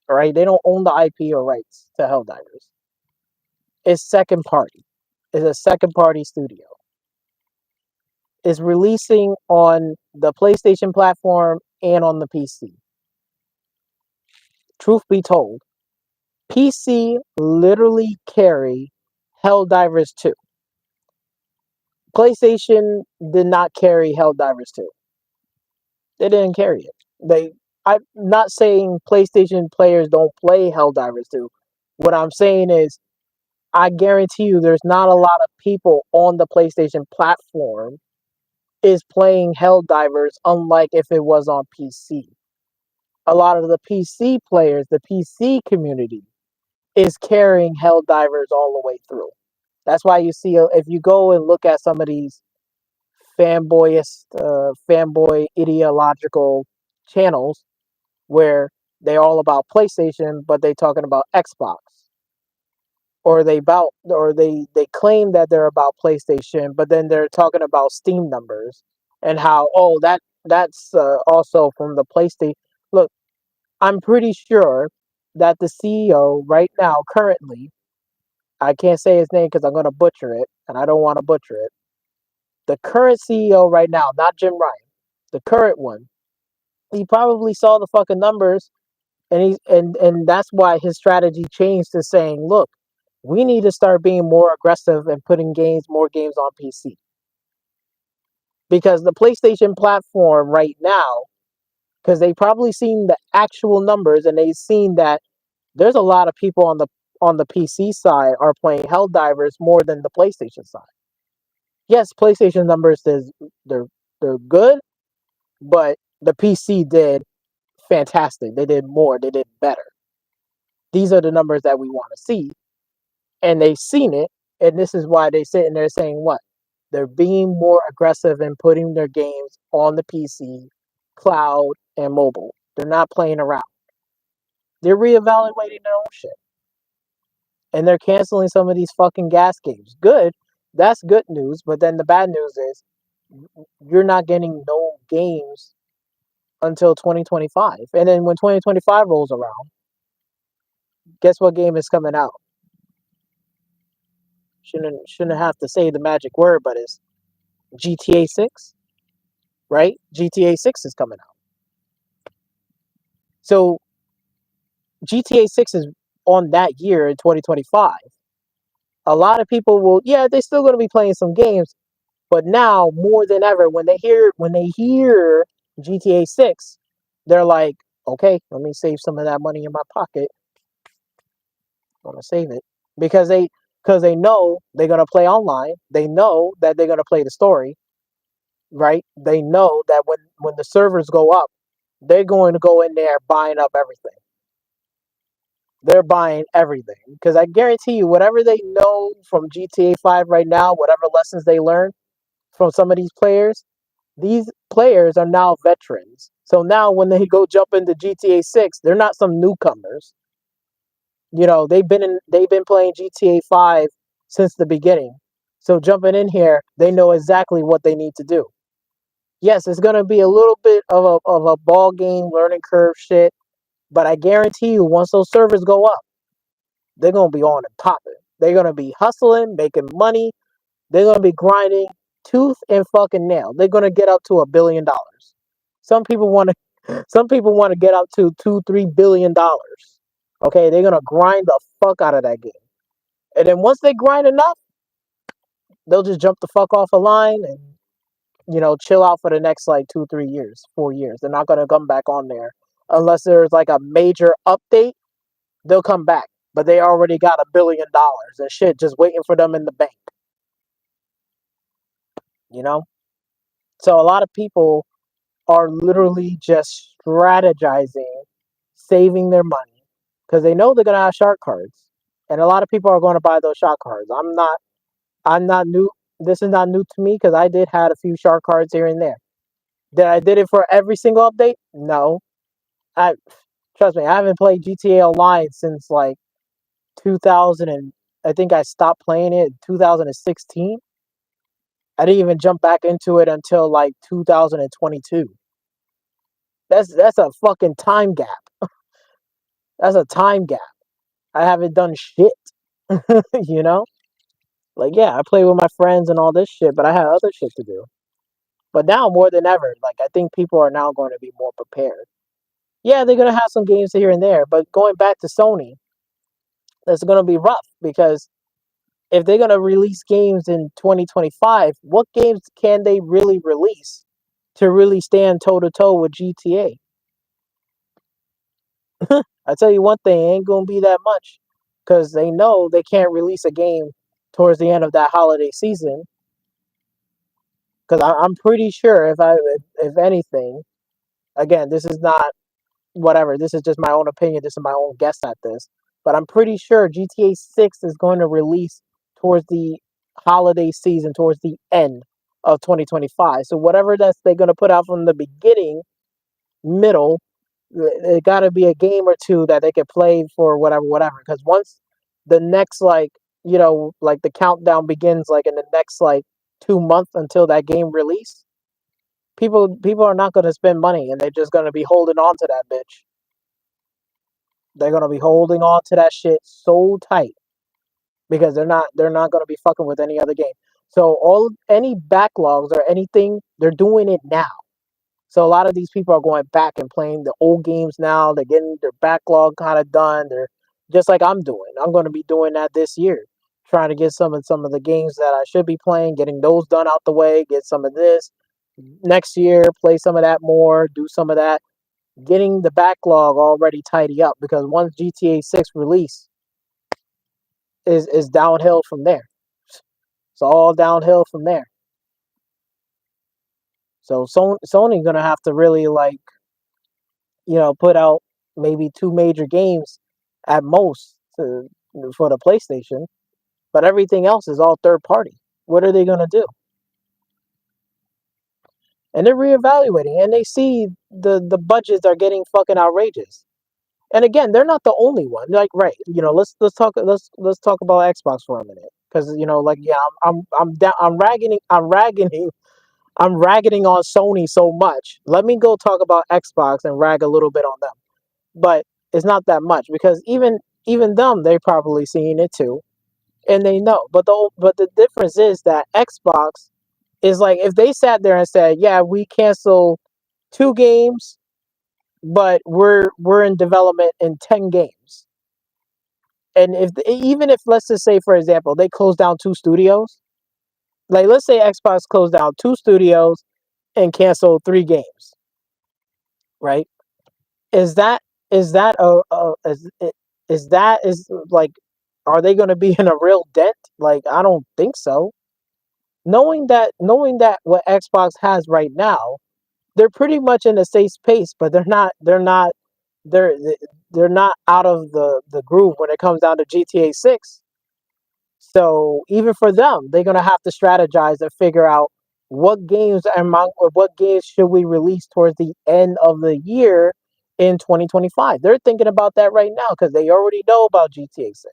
All right? They don't own the IP or rights to Helldivers. It's second party. It's a second party studio. It's releasing on the PlayStation platform and on the PC. Truth be told, PC literally carry Helldivers 2. PlayStation did not carry Helldivers 2. They didn't carry it. I'm not saying PlayStation players don't play Helldivers 2. What I'm saying is I guarantee you there's not a lot of people on the PlayStation platform is playing Helldivers unlike if it was on PC. A lot of the PC players, the PC community is carrying Helldivers all the way through. That's why you see if you go and look at some of these fanboy ideological channels where they're all about PlayStation, but they talking about Xbox, or they claim that they're about PlayStation, but then they're talking about Steam numbers and how that's also from the PlayStation. Look, I'm pretty sure that the CEO right now, currently, I can't say his name because I'm going to butcher it, and I don't want to butcher it. The current CEO right now, not Jim Ryan, the current one, he probably saw the fucking numbers, and that's why his strategy changed to saying, "Look, we need to start being more aggressive and putting more games on PC." Because the PlayStation platform right now, because they probably seen the actual numbers and they've seen that there's a lot of people on the PC side are playing Helldivers more than the PlayStation side. Yes, PlayStation numbers they're they're good, but the PC did fantastic. They did more. They did better. These are the numbers that we want to see, and they've seen it, and this is why they're sitting there saying what? They're being more aggressive and putting their games on the PC, cloud, and mobile. They're not playing around. They're reevaluating their own shit. And they're canceling some of these fucking gas games. Good. That's good news. But then the bad news is you're not getting no games until 2025. And then when 2025 rolls around, guess what game is coming out? Shouldn't have to say the magic word, but it's GTA 6, right? GTA 6 is coming out. So GTA 6 is on that year in 2025. A lot of people will, yeah, they're still going to be playing some games, but now more than ever, when they hear GTA 6, they're like, okay, let me save some of that money in my pocket. I'm gonna save it because they know they're gonna play online. They know that they're gonna play the story, right? They know that when the servers go up, they're going to go in there buying up everything. They're buying everything because I guarantee you, whatever they know from GTA 5 right now, whatever lessons they learned from some of these players are now veterans. So now when they go jump into GTA 6, they're not some newcomers. they've been playing GTA 5 since the beginning. So jumping in here, they know exactly what they need to do. Yes, it's gonna be a little bit of a ball game learning curve shit, but I guarantee you, once those servers go up, they're gonna be on and popping. They're gonna be hustling, making money. They're gonna be grinding tooth and fucking nail. They're gonna get up to $1 billion. Some people want to, some people want to get up to $2, $3 billion. Okay, they're gonna grind the fuck out of that game, and then once they grind enough, they'll just jump the fuck off a line and chill out for the next like 2, 3 years, 4 years. They're not gonna come back on there unless there's like a major update. They'll come back, but they already got $1 billion and shit just waiting for them in the bank. You know, so a lot of people are literally just strategizing, saving their money because they know they're gonna have shark cards, and a lot of people are going to buy those shark cards. I'm not. I'm not new. This is not new to me because I did had a few shark cards here and there. Did it for every single update? No. I Trust me. I haven't played GTA Online since like 2000 and I think I stopped playing it in 2016. I didn't even jump back into it until like 2022. That's a fucking time gap. That's a time gap. I haven't done shit. you know? Like yeah, I play with my friends and all this shit, but I had other shit to do. But now more than ever, like I think people are now going to be more prepared. Yeah, they're gonna have some games here and there, but going back to Sony, that's gonna be rough because if they're gonna release games in 2025, what games can they really release to really stand toe to toe with GTA? I tell you one thing, it ain't gonna be that much because they know they can't release a game towards the end of that holiday season. Because I'm pretty sure if anything, again, this is not whatever. This is just my own opinion. This is my own guess at this. But I'm pretty sure GTA 6 is going to release towards the holiday season, towards the end of 2025. So whatever they're going to put out from the beginning, middle, it got to be a game or two that they could play for whatever. Because once the next like the countdown begins, like in the next like 2 months until that game release, people are not going to spend money and they're just going to be holding on to that bitch. They're going to be holding on to that shit so tight because they're not going to be fucking with any other game. So any backlogs or anything, they're doing it now. So a lot of these people are going back and playing the old games now. They're getting their backlog kind of done. They're just like I'm doing. I'm going to be doing that this year, trying to get some of the games that I should be playing, getting those done out the way, get some of this next year, play some of that more, do some of that, getting the backlog already tidy up because once GTA 6 release is downhill from there. It's all downhill from there. So Sony's gonna have to really like put out maybe two major games at most for the PlayStation, but everything else is all third party. What are they gonna do? And they're reevaluating, and they see the budgets are getting fucking outrageous. And again, they're not the only one. Like, right? Let's talk about Xbox for a minute, because like, yeah, I'm ragging on Sony so much. Let me go talk about Xbox and rag a little bit on them, but it's not that much because even them, they're probably seeing it too, and they know. But the difference is that Xbox is like if they sat there and said, yeah, we cancel 2 games but we're in development in 10 games. And even if let's just say for example they close down 2 studios, like let's say Xbox closed down 2 studios and canceled 3 games, right? Is that is like are they going to be in a real debt? Like I don't think so. Knowing that what Xbox has right now, they're pretty much in a safe space, but they're they're not out of the groove when it comes down to GTA 6. So even for them, they're gonna have to strategize and figure out what games should we release towards the end of the year in 2025. They're thinking about that right now because they already know about GTA 6,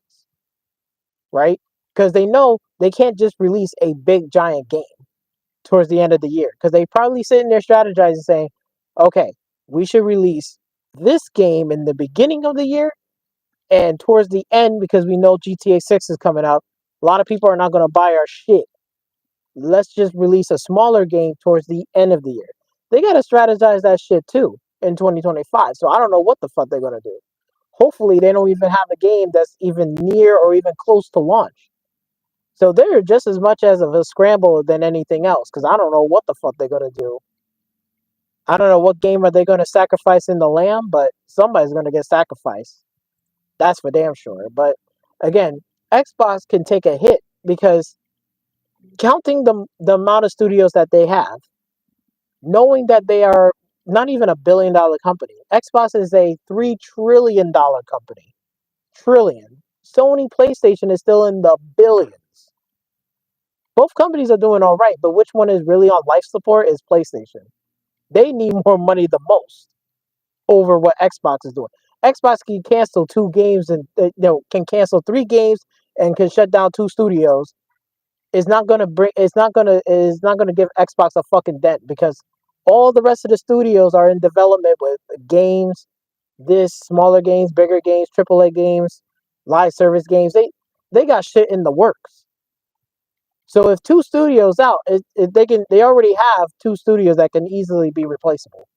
right? Because they know they can't just release a big giant game towards the end of the year because they probably sitting there strategizing saying, okay, we should release this game in the beginning of the year and towards the end because we know GTA 6 is coming out. A lot of people are not going to buy our shit. Let's just release a smaller game towards the end of the year. They got to strategize that shit too in 2025. So I don't know what the fuck they're going to do. Hopefully, they don't even have a game that's even near or even close to launch. So they're just as much as of a scramble than anything else because I don't know what the fuck they're going to do. I don't know what game are they going to sacrifice in the lamb, but somebody's going to get sacrificed. That's for damn sure. But again, Xbox can take a hit because counting the amount of studios that they have, knowing that they are not even $1 billion company. Xbox is a $3 trillion company. Trillion. Sony PlayStation is still in the billions. Both companies are doing all right, but which one is really on life support is PlayStation. They need more money the most over what Xbox is doing. Xbox can cancel 2 games and can cancel 3 games and can shut down 2 studios. It's not gonna give Xbox a fucking dent because all the rest of the studios are in development with games, this smaller games, bigger games, AAA games, live service games. They got shit in the works. So if 2 studios out, they already have 2 studios that can easily be replaceable.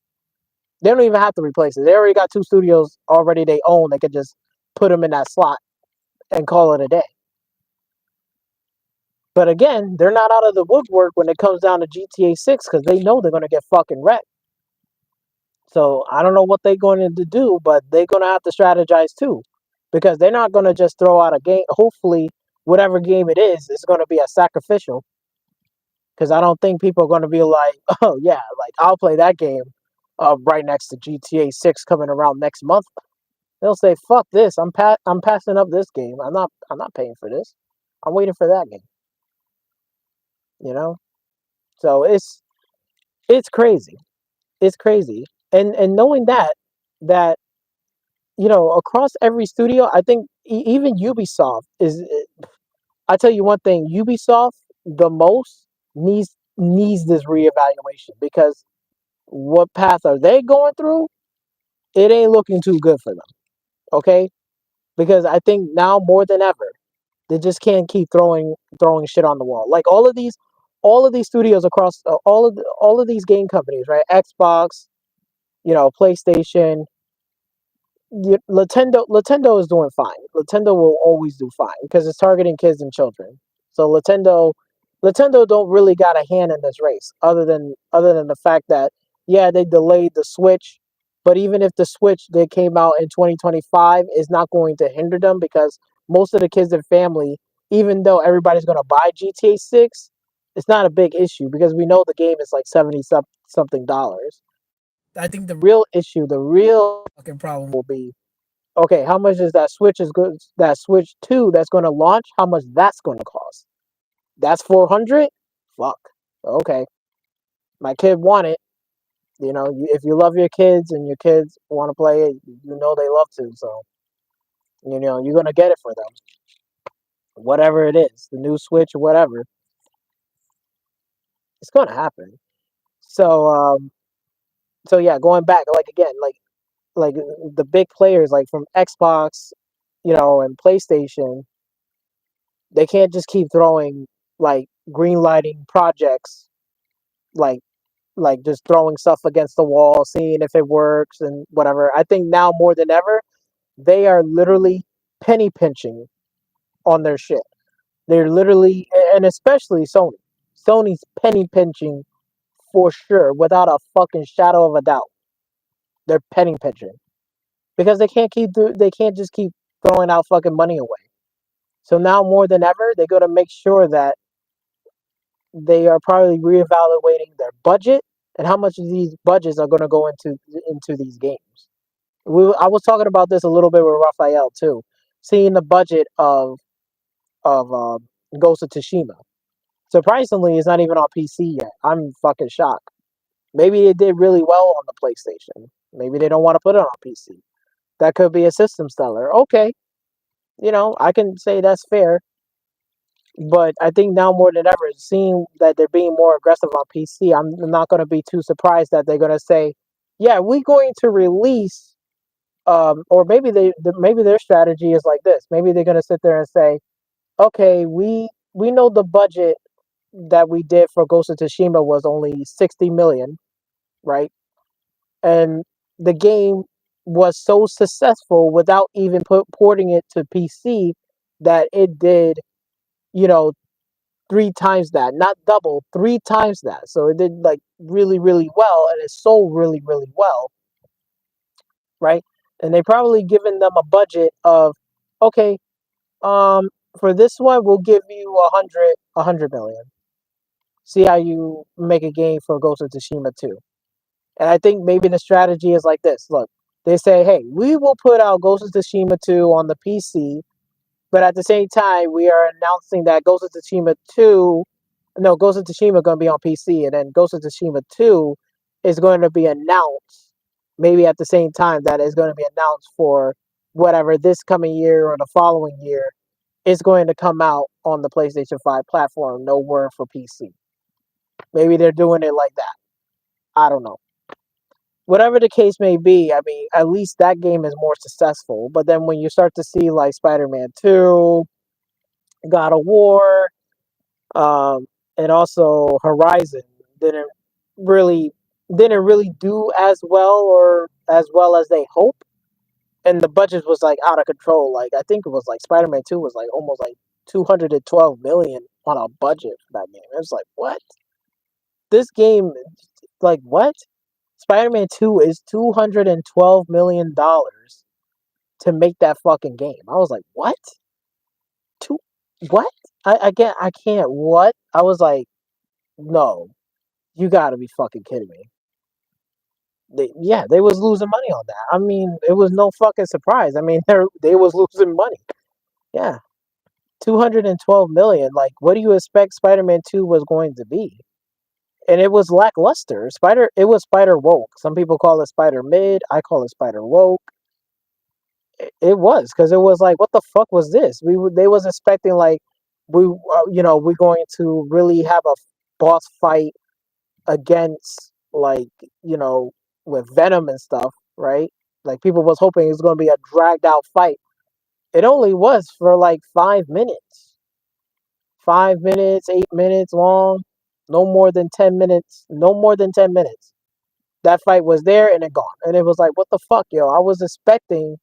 They don't even have to replace it. They already got 2 studios already they own. They could just put them in that slot and call it a day. But again, they're not out of the woodwork when it comes down to GTA 6 because they know they're going to get fucking wrecked. So I don't know what they're going to do, but they're going to have to strategize too because they're not going to just throw out a game. Hopefully, whatever game it is going to be a sacrificial because I don't think people are going to be like, oh, yeah, like I'll play that game right next to GTA 6 coming around next month. They'll say, fuck this. I'm passing up this game. I'm not paying for this. I'm waiting for that game. You know? So it's crazy. It's crazy. And knowing that across every studio, I think even Ubisoft is I tell you one thing, Ubisoft the most needs this reevaluation because what path are they going through? It ain't looking too good for them. Okay? Because I think now more than ever, they just can't keep throwing shit on the wall. Like all of these studios across all of these game companies, right? Xbox, PlayStation, Nintendo is doing fine. Nintendo will always do fine because it's targeting kids and children. So Nintendo don't really got a hand in this race other than the fact that yeah, they delayed the Switch, but even if the Switch that came out in 2025 is not going to hinder them because most of the kids and family, even though everybody's going to buy GTA 6, it's not a big issue because we know the game is like 70 something dollars. I think the real issue, the real fucking problem will be, okay, how much is that Switch 2 that's going to launch, how much that's going to cost? That's 400? Fuck. Okay. My kid want it. If you love your kids and your kids want to play it, they love to. So, you're going to get it for them. Whatever it is, the new Switch or whatever, it's going to happen. So yeah, going back, like again, like the big players like from Xbox, and PlayStation, they can't just keep throwing like green lighting projects, like just throwing stuff against the wall, seeing if it works and whatever. I think now more than ever, they are literally penny pinching on their shit. They're literally, and especially Sony. Sony's penny pinching for sure, without a fucking shadow of a doubt. They're penny pinching because they can't just keep throwing out fucking money away. So now more than ever, they're gonna make sure that they are probably reevaluating their budget and how much of these budgets are gonna go into these games. I was talking about this a little bit with Raphael too, seeing the budget of Ghost of Tsushima. Surprisingly, it's not even on PC yet. I'm fucking shocked. Maybe it did really well on the PlayStation. Maybe they don't want to put it on PC. That could be a system seller. Okay, I can say that's fair. But I think now more than ever, seeing that they're being more aggressive on PC, I'm not going to be too surprised that they're going to say, "Yeah, we're going to release." Or maybe maybe their strategy is like this. Maybe they're going to sit there and say, "Okay, we know the budget that we did for Ghost of Tsushima was only 60 million, right? And the game was so successful without even porting it to PC that it did, you know, three times that, not double, three times that. So it did like really, really well, and it sold really, really well, right? And they probably given them a budget of, okay, for this one we'll give you a hundred million. See how you make a game for Ghost of Tsushima 2. And I think maybe the strategy is like this. Look, they say, hey, we will put out Ghost of Tsushima 2 on the PC, but at the same time, we are announcing that Ghost of Tsushima 2, no, Ghost of Tsushima going to be on PC, and then Ghost of Tsushima 2 is going to be announced maybe at the same time that is going to be announced for whatever this coming year or the following year is going to come out on the PlayStation 5 platform. No word for PC. Maybe they're doing it like that. I don't know. Whatever the case may be, I mean, at least that game is more successful. But then when you start to see like Spider-Man 2, God of War, um, and also Horizon didn't really didn't really do as well or as well as they hope. And the budget was like out of control. Like I think it was like Spider-Man 2 was like almost like 212 million on a budget for that game. It was like, what? This game, like what? Spider-Man 2 is $212 million to make that fucking game. I was like, what? Two what? I can't what? I was like, no, you gotta be fucking kidding me. They was losing money on that. I mean, it was no fucking surprise. I mean, they was losing money. Yeah. 212 million. Like, what do you expect Spider-Man 2 was going to be? And it was lackluster. It was Spider woke. Some people call it Spider mid. I call it Spider woke. It was because it was like, what the fuck was this? They was expecting like we're going to really have a boss fight against like with Venom and stuff, right? Like people was hoping it was going to be a dragged out fight. It only was for like 5 minutes, 5 minutes, 8 minutes long, no more than 10 minutes, no more than 10 minutes. That fight was there and it gone, and it was like, what the fuck, yo? I was expecting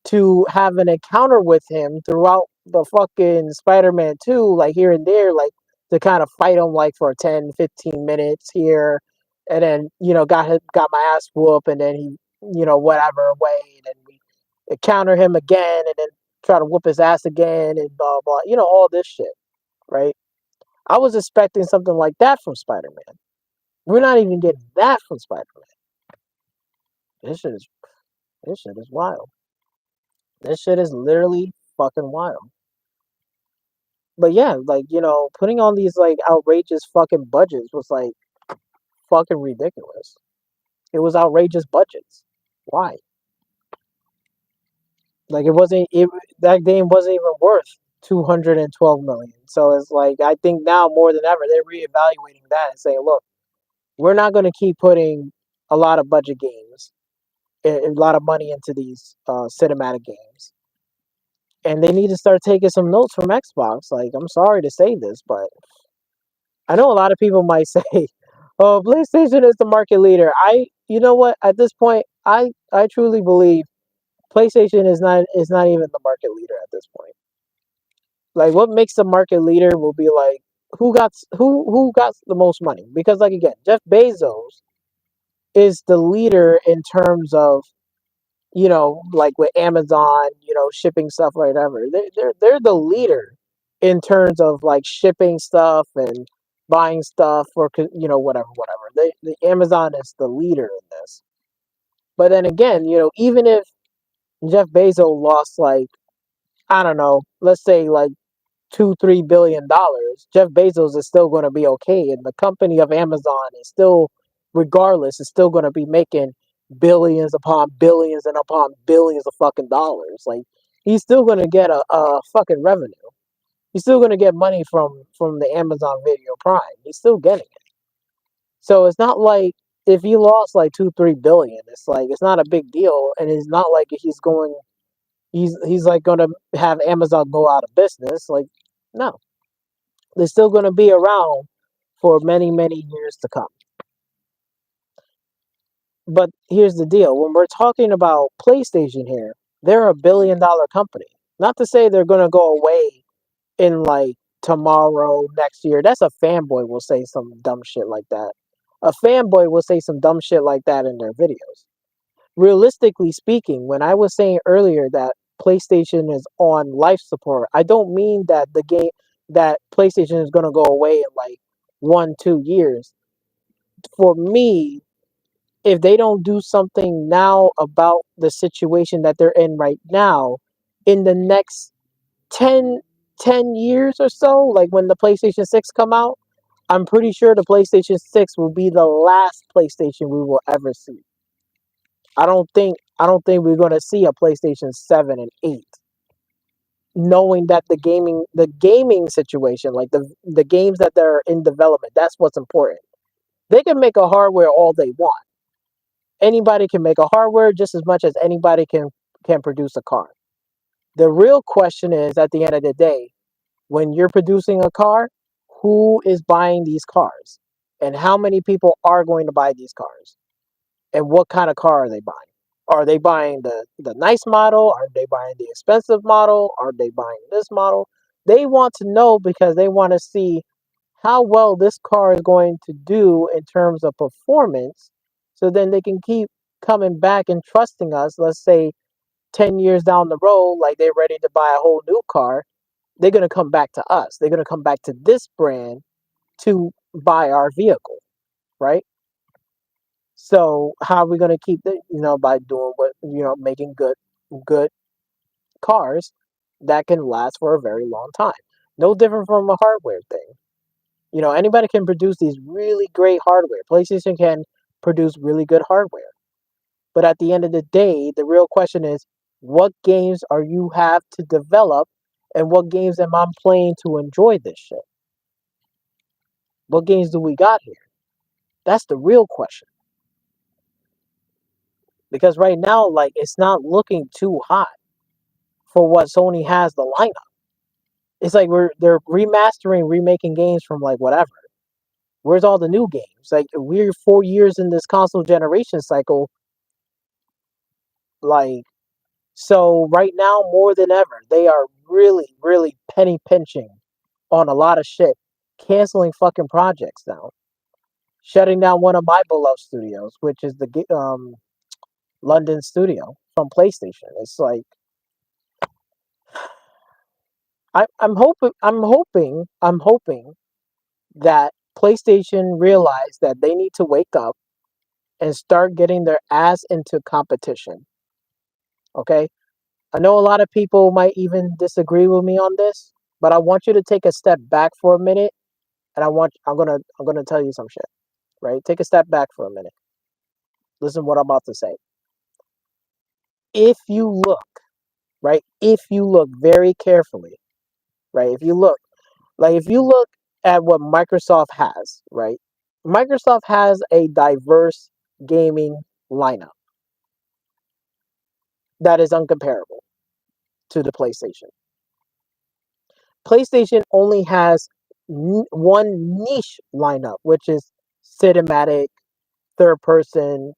to have an encounter with him throughout the fucking Spider-Man 2, like here and there, like to kind of fight him like for 10, 15 minutes here, and then, got my ass whooped, and then he, whatever away, and then we encounter him again, and then try to whoop his ass again, and blah, blah, all this shit, right? I was expecting something like that from Spider-Man. We're not even getting that from Spider-Man. This shit is, this shit is wild. This shit is literally fucking wild. But yeah, like, putting on these like outrageous fucking budgets was like fucking ridiculous. It was outrageous budgets. Why? Like that game wasn't even worth 212 million. So it's like I think now more than ever they're reevaluating that and saying, look, we're not going to keep putting a lot of budget games, a lot of money into these cinematic games. And they need to start taking some notes from Xbox. Like, I'm sorry to say this, but I know a lot of people might say, "Oh, PlayStation is the market leader." You know what? At this point, I truly believe PlayStation is not even the market leader at this point. Like, what makes the market leader will be like who got the most money? Because, like again, Jeff Bezos is the leader in terms of like with Amazon, shipping stuff, whatever. They're the leader in terms of like shipping stuff and buying stuff or whatever, whatever. The Amazon is the leader in this. But then again, even if Jeff Bezos lost like, I don't know, let's say like $2-3 billion, Jeff Bezos is still going to be okay, and the company of Amazon is still, regardless, is still going to be making billions upon billions and upon billions of fucking dollars. Like he's still gonna get a fucking revenue. He's still gonna get money from the Amazon Video Prime. He's still getting it. So it's not like if he lost like 2-3 billion, it's like it's not a big deal, and it's not like he's like gonna have Amazon go out of business. Like no, they're still gonna be around for many years to come. But here's the deal: when we're talking about PlayStation here, they're $1 billion company. Not to say they're gonna go away in like tomorrow, next year. That's a fanboy will say some dumb shit like that. A fanboy will say some dumb shit like that in their videos. Realistically speaking, when I was saying earlier that PlayStation is on life support, I don't mean that the game that PlayStation is gonna go away in like 1-2 years. For me, if they don't do something now about the situation that they're in right now, in the next 10, 10 years or so, like when the PlayStation 6 come out, I'm pretty sure the PlayStation 6 will be the last PlayStation we will ever see. I don't think we're going to see a PlayStation 7 and 8, knowing that the gaming situation, like the games that they're in development, that's what's important. They can make a hardware all they want. Anybody can make a hardware just as much as anybody can produce a car. The real question is, at the end of the day, when you're producing a car, who is buying these cars? And how many people are going to buy these cars? And what kind of car are they buying? Are they buying the nice model? Are they buying the expensive model? Are they buying this model? They want to know because they want to see how well this car is going to do in terms of performance, so then they can keep coming back and trusting us. Let's say 10 years down the road, like they're ready to buy a whole new car, they're going to come back to us. They're going to come back to this brand to buy our vehicle, right? So how are we going to keep it? By doing making good cars that can last for a very long time. No different from a hardware thing. Anybody can produce these really great hardware. PlayStation can produce really good hardware. But at the end of the day, the real question is, what games are you have to develop, and what games am I playing to enjoy this shit? What games do we got here? That's the real question. Because right now, like, it's not looking too hot for what Sony has the lineup. It's like they're remastering, remaking games from like whatever. Where's all the new games? Like, we're 4 years in this console generation cycle. Like, so right now, more than ever, they are really penny pinching on a lot of shit, canceling fucking projects now, shutting down one of my beloved studios, which is the London studio from PlayStation. It's like I'm hoping that PlayStation realize that they need to wake up and start getting their ass into competition. Okay, I know a lot of people might even disagree with me on this, but I want you to take a step back for a minute, and I'm gonna tell you some shit. Right? Take a step back for a minute. Listen to what I'm about to say. If you look, right? If you look very carefully, right? If you look at what Microsoft has, right? Microsoft has a diverse gaming lineup that is uncomparable to the PlayStation. PlayStation only has one niche lineup, which is cinematic, third person,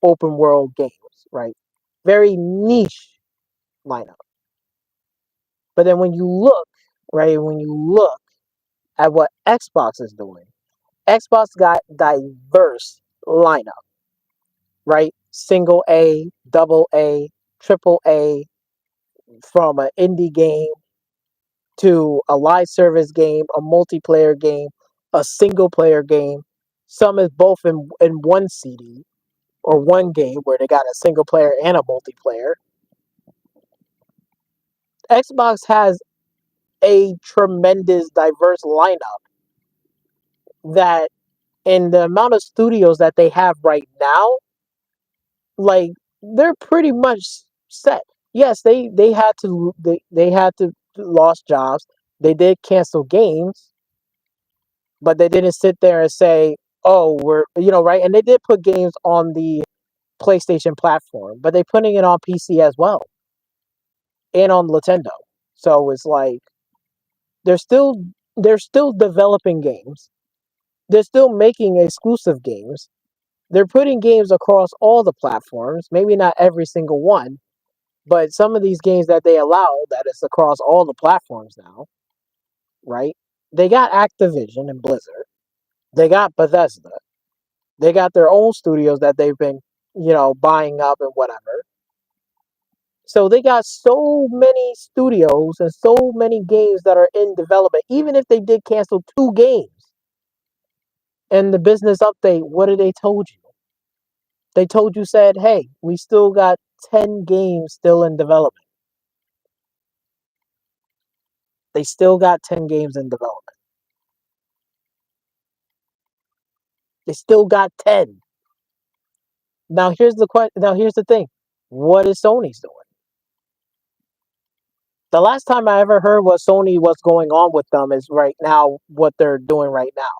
open world games, right? Very niche lineup. But then when you look at what Xbox is doing, Xbox got diverse lineup, right? Single A, double A, triple A, from an indie game to a live service game, a multiplayer game, a single player game. Some is both in one CD or one game where they got a single player and a multiplayer. Xbox has a tremendous diverse lineup that, in the amount of studios that they have right now, Like they're pretty much set. Yes, they had to lost jobs. They did cancel games, but they didn't sit there and say, "Oh, we're right." And they did put games on the PlayStation platform, but they're putting it on PC as well and on Nintendo. So it's like they're still they're still developing games. They're still making exclusive games. They're putting games across all the platforms. Maybe not every single one, but some of these games that they allow that is across all the platforms now, right? They got Activision and Blizzard. They got Bethesda. They got their own studios that they've been, buying up and whatever. So they got so many studios and so many games that are in development. Even if they did cancel 2 games in the business update, what did they told you? They told you said, hey, we still got 10 games still in development. They still got 10 games in development. They still got 10. Now here's the question. Now here's the thing. What is Sony's doing? The last time I ever heard what Sony what's going on with them is right now what they're doing right now.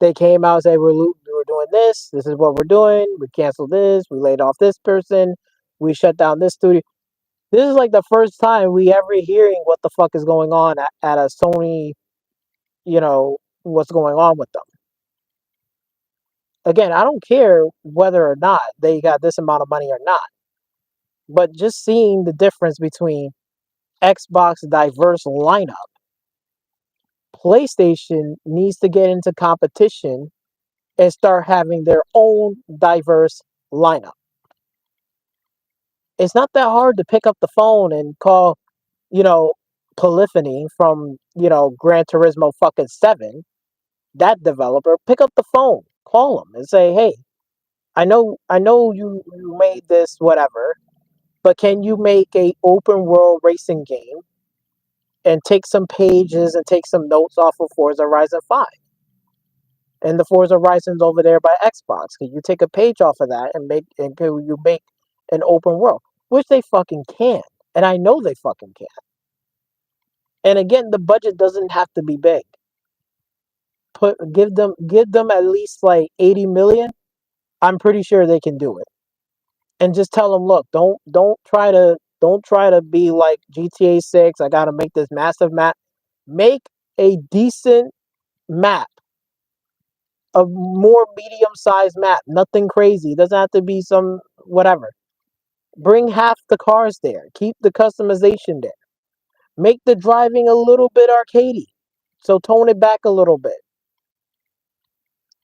They came out and said we're doing this. This is what we're doing. We canceled this. We laid off this person. We shut down this studio. This is like the first time we ever hearing what the fuck is going on at a Sony. What's going on with them. Again, I don't care whether or not they got this amount of money or not, but just seeing the difference between Xbox diverse lineup, PlayStation needs to get into competition and start having their own diverse lineup. It's not that hard to pick up the phone and call, you know, Polyphony from, Gran Turismo fucking 7, that developer, pick up the phone, call them and say, hey, I know you made this whatever, but can you make a open world racing game and take some pages and take some notes off of Forza Horizon 5? And the Forza Horizon's over there by Xbox. Can you take a page off of that and can you make an open world? Which they fucking can. And I know they fucking can. And again, the budget doesn't have to be big. Give them at least like 80 million. I'm pretty sure they can do it. And just tell them, look, don't try to be like GTA 6. I got to make this massive map. Make a decent map, a more medium-sized map, nothing crazy. It doesn't have to be some whatever. Bring half the cars there. Keep the customization there. Make the driving a little bit arcadey. So tone it back a little bit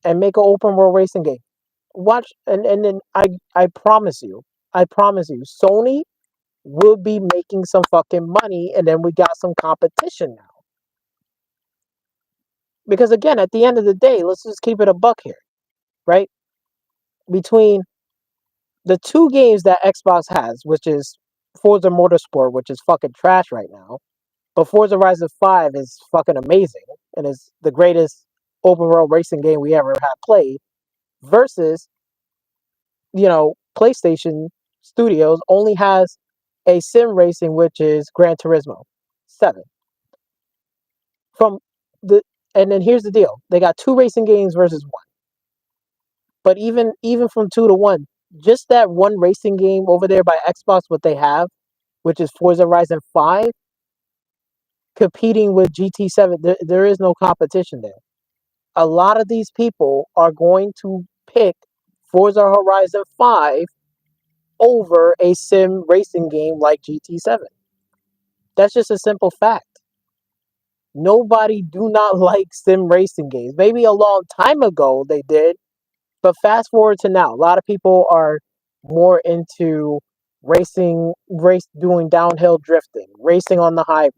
and make an open world racing game. Watch and then I promise you, Sony will be making some fucking money, and then we got some competition now. Because again, at the end of the day, let's just keep it a buck here, right? Between the 2 games that Xbox has, which is Forza Motorsport, which is fucking trash right now, but Forza Horizon 5 is fucking amazing and is the greatest open world racing game we ever had played, versus, PlayStation Studios only has a sim racing, which is Gran Turismo 7. From the and then here's the deal: they got 2 racing games versus one. But even from 2 to 1, just that one racing game over there by Xbox, what they have, which is Forza Horizon 5, competing with GT7, there is no competition there. A lot of these people are going to pick Forza Horizon 5 over a sim racing game like GT7. That's just a simple fact. Nobody do not like sim racing games. Maybe a long time ago they did, but fast forward to now, a lot of people are more into doing downhill drifting, racing on the highway,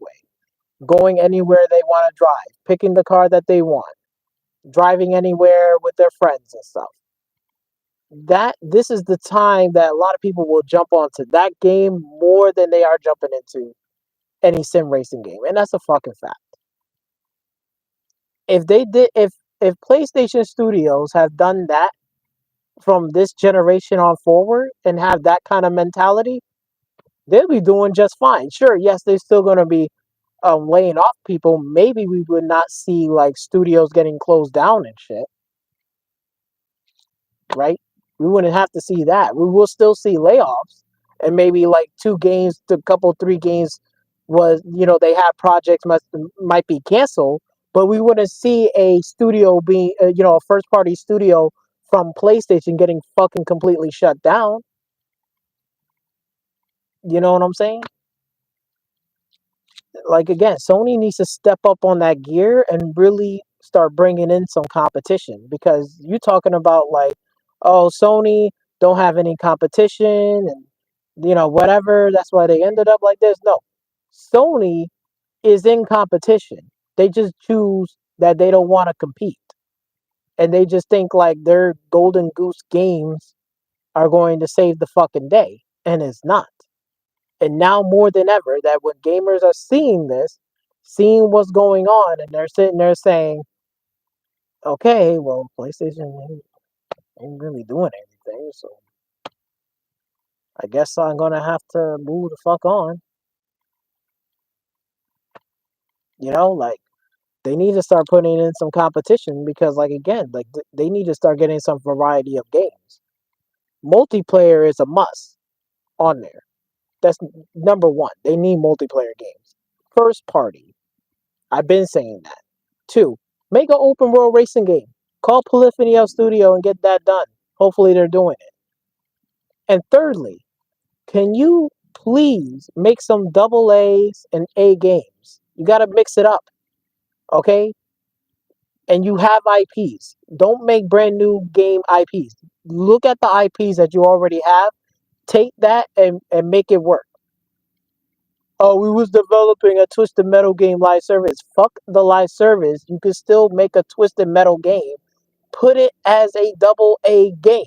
going anywhere they want to drive, picking the car that they want, driving anywhere with their friends and stuff. This is the time that a lot of people will jump onto that game more than they are jumping into any sim racing game, and that's a fucking fact. If they did, if PlayStation Studios have done that from this generation on forward and have that kind of mentality, they'll be doing just fine. Sure, yes, they're still going to be laying off people. Maybe we would not see like studios getting closed down and shit, right? We wouldn't have to see that. We will still see layoffs, and maybe like 2 games, a couple, 3 games was, they have projects might be canceled, but we wouldn't see a studio being, a first party studio from PlayStation getting fucking completely shut down. You know what I'm saying? Like again, Sony needs to step up on that gear and really start bringing in some competition, because you talking about like, oh, Sony don't have any competition and whatever, that's why they ended up like this. No, Sony is in competition. They just choose that they don't want to compete, and they just think like their golden goose games are going to save the fucking day, and it's not. And now more than ever, that when gamers are seeing this, seeing what's going on, and they're sitting there saying, okay, well, PlayStation ain't really doing anything, so I guess I'm going to have to move the fuck on. Like, they need to start putting in some competition, because, like, again, like, they need to start getting some variety of games. Multiplayer is a must on there. That's number one. They need multiplayer games. First party. I've been saying that. 2, make an open world racing game. Call Polyphony L Studio and get that done. Hopefully they're doing it. And thirdly, can you please make some double A's and A games? You got to mix it up, okay? And you have IPs. Don't make brand new game IPs. Look at the IPs that you already have. Take that and make it work. Oh, we was developing a Twisted Metal game live service. Fuck the live service. You can still make a Twisted Metal game. Put it as a double A game.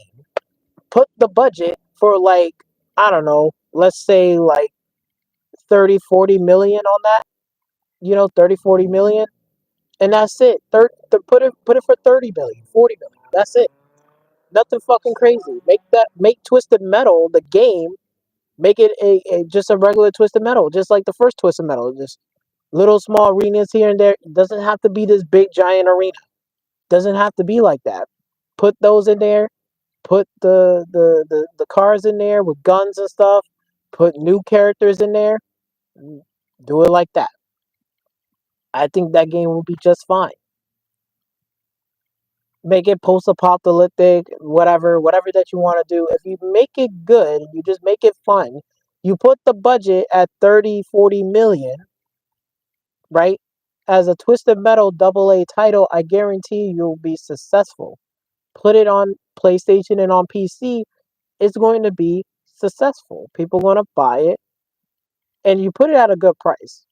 Put the budget for like, I don't know, let's say like 30, 40 million on that. 30, 40 million. And that's it. Put it for 30 million, 40 million. That's it. Nothing fucking crazy. Make Twisted Metal the game. Make it just a regular Twisted Metal, just like the first Twisted Metal. Just little small arenas here and there. It doesn't have to be this big giant arena. Doesn't have to be like that. Put those in there. Put the cars in there with guns and stuff. Put new characters in there. Do it like that. I think that game will be just fine. Make it post-apocalyptic, whatever that you want to do. If you make it good, you just make it fun. You put the budget at 30, 40 million, right? As a Twisted Metal AA title, I guarantee you'll be successful. Put it on PlayStation and on PC, it's going to be successful. People are going to buy it, and you put it at a good price.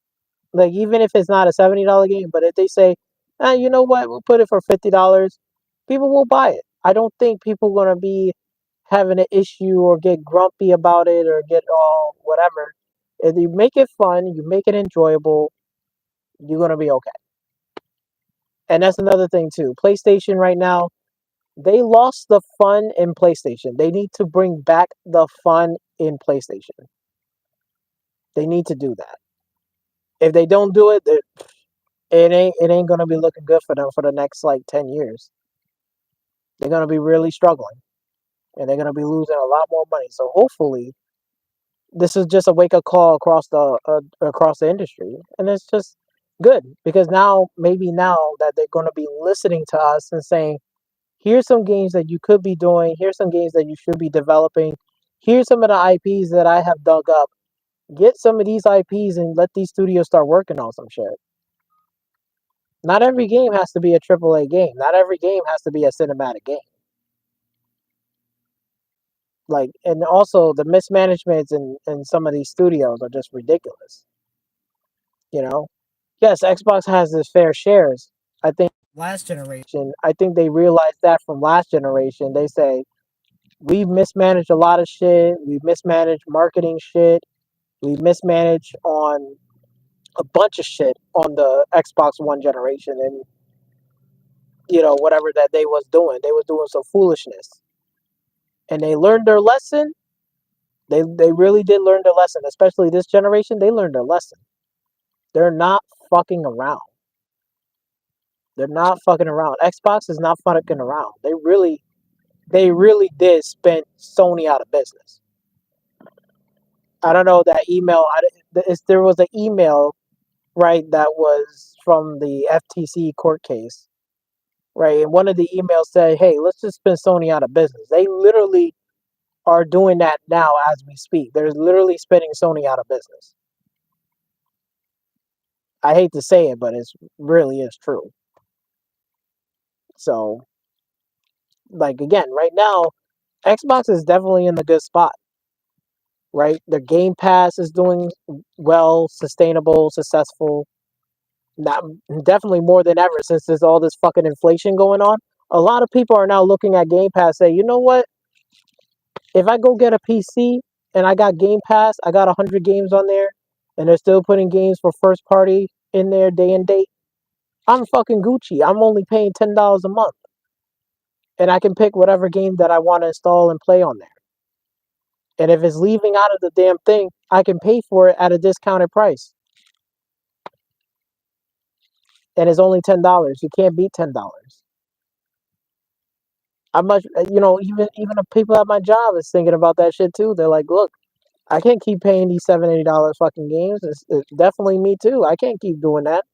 Like, even if it's not a $70 game, but if they say, you know what, we'll put it for $50, people will buy it. I don't think people are going to be having an issue or get grumpy about it or get all whatever. If you make it fun, you make it enjoyable, you're going to be okay. And that's another thing too. PlayStation right now, they lost the fun in PlayStation. They need to bring back the fun in PlayStation. They need to do that. If they don't do it, it ain't gonna be looking good for them for the next like 10 years. They're gonna be really struggling, and they're gonna be losing a lot more money. So hopefully, this is just a wake up call across the industry, and it's just good, because maybe now that they're gonna be listening to us and saying, here's some games that you could be doing. Here's some games that you should be developing. Here's some of the IPs that I have dug up. Get some of these IPs and let these studios start working on some shit. Not every game has to be a AAA game. Not every game has to be a cinematic game. Like, and also the mismanagements in some of these studios are just ridiculous. You know? Yes, Xbox has its fair shares. I think last generation, I think they realized that from last generation. They say, we've mismanaged a lot of shit. We've mismanaged marketing shit. We've mismanaged on a bunch of shit on the Xbox One generation, and whatever that they was doing some foolishness. and they learned their lesson. They really did learn their lesson, especially this generation. They learned their lesson. They're not fucking around. They're not fucking around. Xbox is not fucking around. They really did spin Sony out of business. I don't know that email. There was an email, right, that was from the FTC court case, right? And one of the emails said, "Hey, let's just spin Sony out of business." They literally are doing that now as we speak. They're literally spinning Sony out of business. I hate to say it, but it really is true. So, like again, right now, Xbox is definitely in the good spot, right? Their Game Pass is doing well, sustainable, successful. Not definitely more than ever since there's all this fucking inflation going on. A lot of people are now looking at Game Pass, say, you know what? If I go get a PC and I got Game Pass, I got 100 games on there, and they're still putting games for first party in there day and date. I'm fucking Gucci. I'm only paying $10 a month, and I can pick whatever game that I want to install and play on there. And if it's leaving out of the damn thing, I can pay for it at a discounted price. And it's only $10. You can't beat $10. I much, even the people at my job is thinking about that shit too. They're like, look, I can't keep paying these $70 fucking games. It's definitely me too. I can't keep doing that.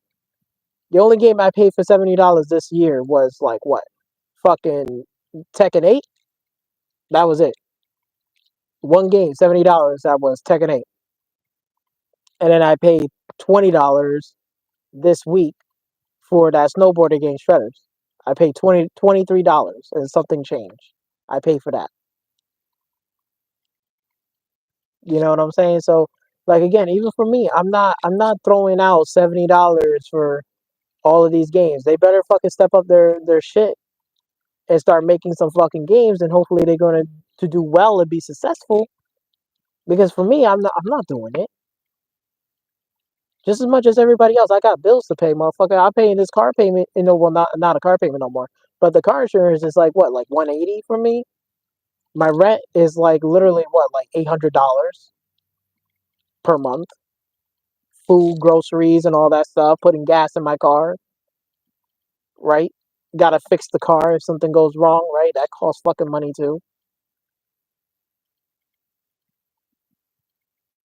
The only game I paid for $70 this year was like what? Fucking Tekken 8? That was it. One game, $70, that was Tekken 8. And then I paid $20 this week for that snowboarding game Shredders. I paid $23 and something change. I paid for that. You know what I'm saying? So like again, even for me, I'm not throwing out $70 for all of these games. They better fucking step up their shit and start making some fucking games, and hopefully they're gonna to do well and be successful. Because for me, I'm not doing it. Just as much as everybody else, I got bills to pay, motherfucker. I'm paying this car payment, well, not a car payment no more, but the car insurance is like what, like 180 for me. My rent is like literally what, like $800 per month. Food, groceries, and all that stuff. Putting gas in my car, right? Got to fix the car if something goes wrong, right? That costs fucking money too.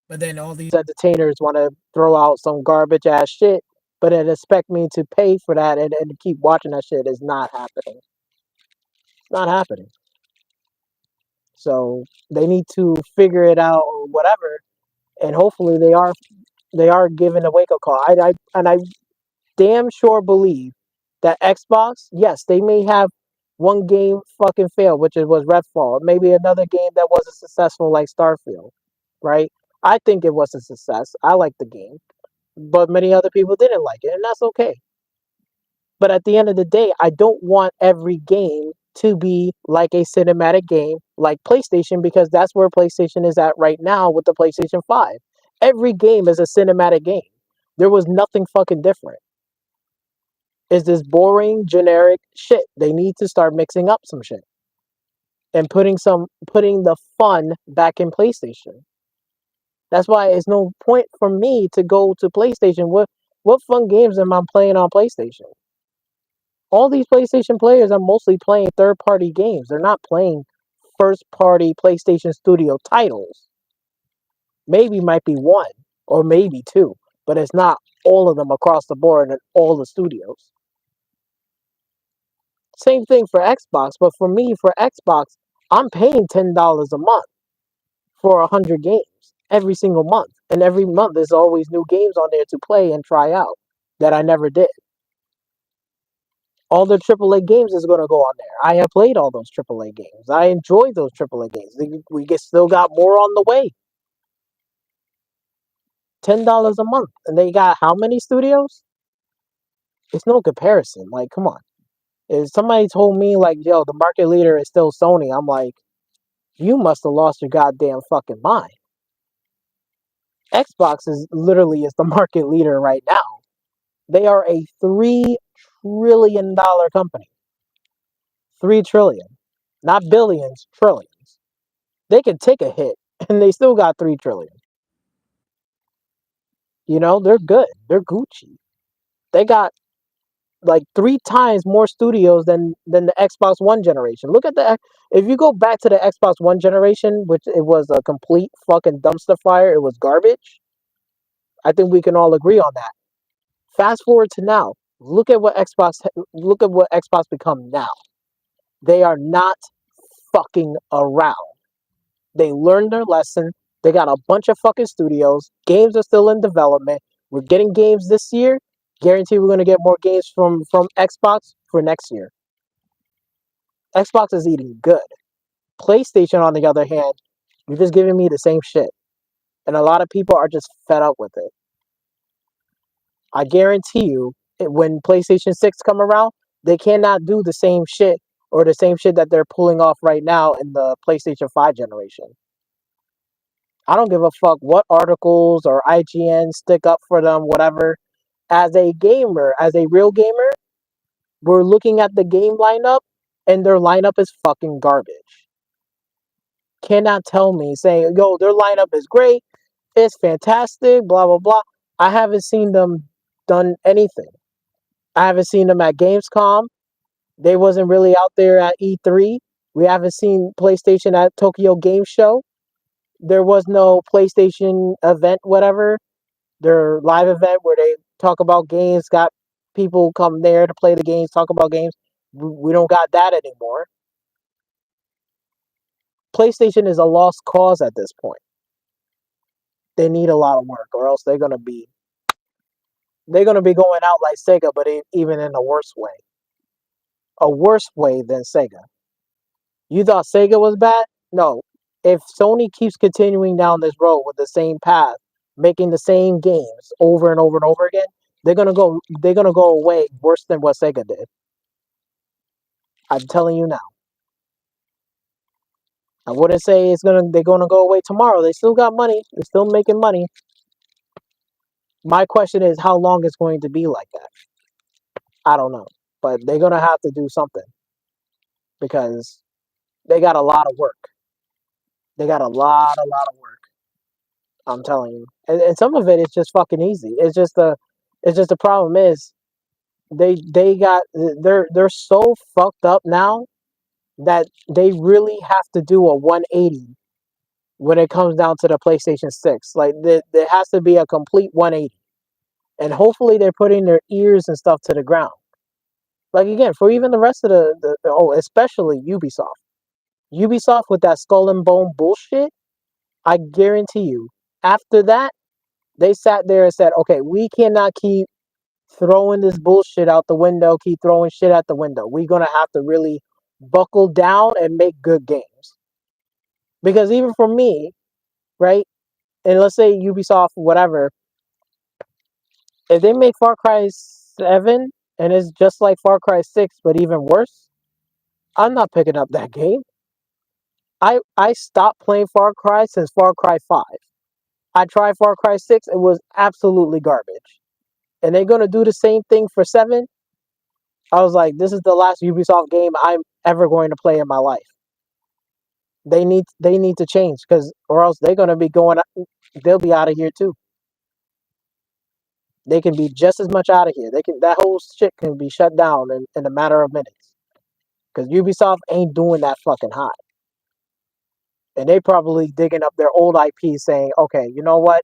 But then all these entertainers want to throw out some garbage ass shit, but then expect me to pay for that and keep watching that shit is not happening. It's not happening. So they need to figure it out or whatever, and hopefully they are giving a wake up call. I damn sure believe that Xbox, yes, they may have one game fucking fail, which was Redfall, maybe another game that wasn't successful like Starfield, right? I think it was a success. I like the game, but many other people didn't like it, and that's okay. But at the end of the day, I don't want every game to be like a cinematic game like PlayStation, because that's where PlayStation is at right now with the PlayStation 5. Every game is a cinematic game. There was nothing fucking different. Is this boring, generic shit? They need to start mixing up some shit and putting the fun back in PlayStation. That's why it's no point for me to go to PlayStation. What fun games am I playing on PlayStation? All these PlayStation players are mostly playing third-party games. They're not playing first-party PlayStation Studio titles. Maybe might be one or maybe two, but it's not all of them across the board in all the studios. Same thing for Xbox, but for me, for Xbox, I'm paying $10 a month for 100 games every single month, and every month there's always new games on there to play and try out that I never did. All the AAA games is going to go on there. I have played all those AAA games. I enjoy those AAA games. Still got more on the way. $10 a month, and they got how many studios? It's no comparison. Like, come on. If somebody told me like, yo, the market leader is still Sony, I'm like, you must have lost your goddamn fucking mind. Xbox is literally is the market leader right now. They are a $3 trillion company. 3 trillion, not billions, trillions. They can take a hit, and they still got 3 trillion. You know, they're good. They're Gucci. They got like 3 times more studios than the Xbox One generation. Look at the if you go back to the Xbox One generation, which it was a complete fucking dumpster fire. It was garbage. I think we can all agree on that. Fast forward to now. Look at what Xbox become now. They are not fucking around. They learned their lesson. They got a bunch of fucking studios. Games are still in development. We're getting games this year. Guarantee we're gonna get more games from Xbox for next year. Xbox is eating good. PlayStation, on the other hand, you're just giving me the same shit, and a lot of people are just fed up with it. I guarantee you, when PlayStation 6 come around, they cannot do the same shit or the same shit that they're pulling off right now in the PlayStation 5 generation. I don't give a fuck what articles or IGN stick up for them, whatever. As a gamer, as a real gamer, we're looking at the game lineup, and their lineup is fucking garbage. Cannot tell me saying, yo, their lineup is great, it's fantastic, blah, blah, blah. I haven't seen them done anything. I haven't seen them at Gamescom. They wasn't really out there at E3. We haven't seen PlayStation at Tokyo Game Show. There was no PlayStation event, whatever. Their live event where they talk about games, got people come there to play the games, talk about games. We don't got that anymore. PlayStation is a lost cause at this point. They need a lot of work, or else they're gonna be going out like Sega, but even in a worse way than Sega. You thought Sega was bad? No. If Sony keeps continuing down this road with the same path, making the same games over and over and over again, they're gonna go away worse than what Sega did. I'm telling you now. I wouldn't say they're gonna go away tomorrow. They still got money. They're still making money. My question is how long it's going to be like that. I don't know. But they're gonna have to do something because they got a lot of work. They got a lot of work. I'm telling you. And some of it is just fucking easy. It's just the problem is they're so fucked up now that they really have to do a 180 when it comes down to the PlayStation 6. Like there has to be a complete 180. And hopefully they're putting their ears and stuff to the ground. Like again, for even the rest of especially Ubisoft. Ubisoft with that skull and bone bullshit, I guarantee you, after that, they sat there and said, okay, we cannot keep throwing this bullshit out the window, keep throwing shit out the window. We're going to have to really buckle down and make good games. Because even for me, right, and let's say Ubisoft, whatever, if they make Far Cry 7 and it's just like Far Cry 6, but even worse, I'm not picking up that game. I stopped playing Far Cry since Far Cry 5. I tried Far Cry 6, it was absolutely garbage. And they're going to do the same thing for 7. I was like, this is the last Ubisoft game I'm ever going to play in my life. They need to change or else they're going to be they'll be out of here too. They can be just as much out of here. That whole shit can be shut down in a matter of minutes. Because Ubisoft ain't doing that fucking hot. And they probably digging up their old IP saying, okay, you know what?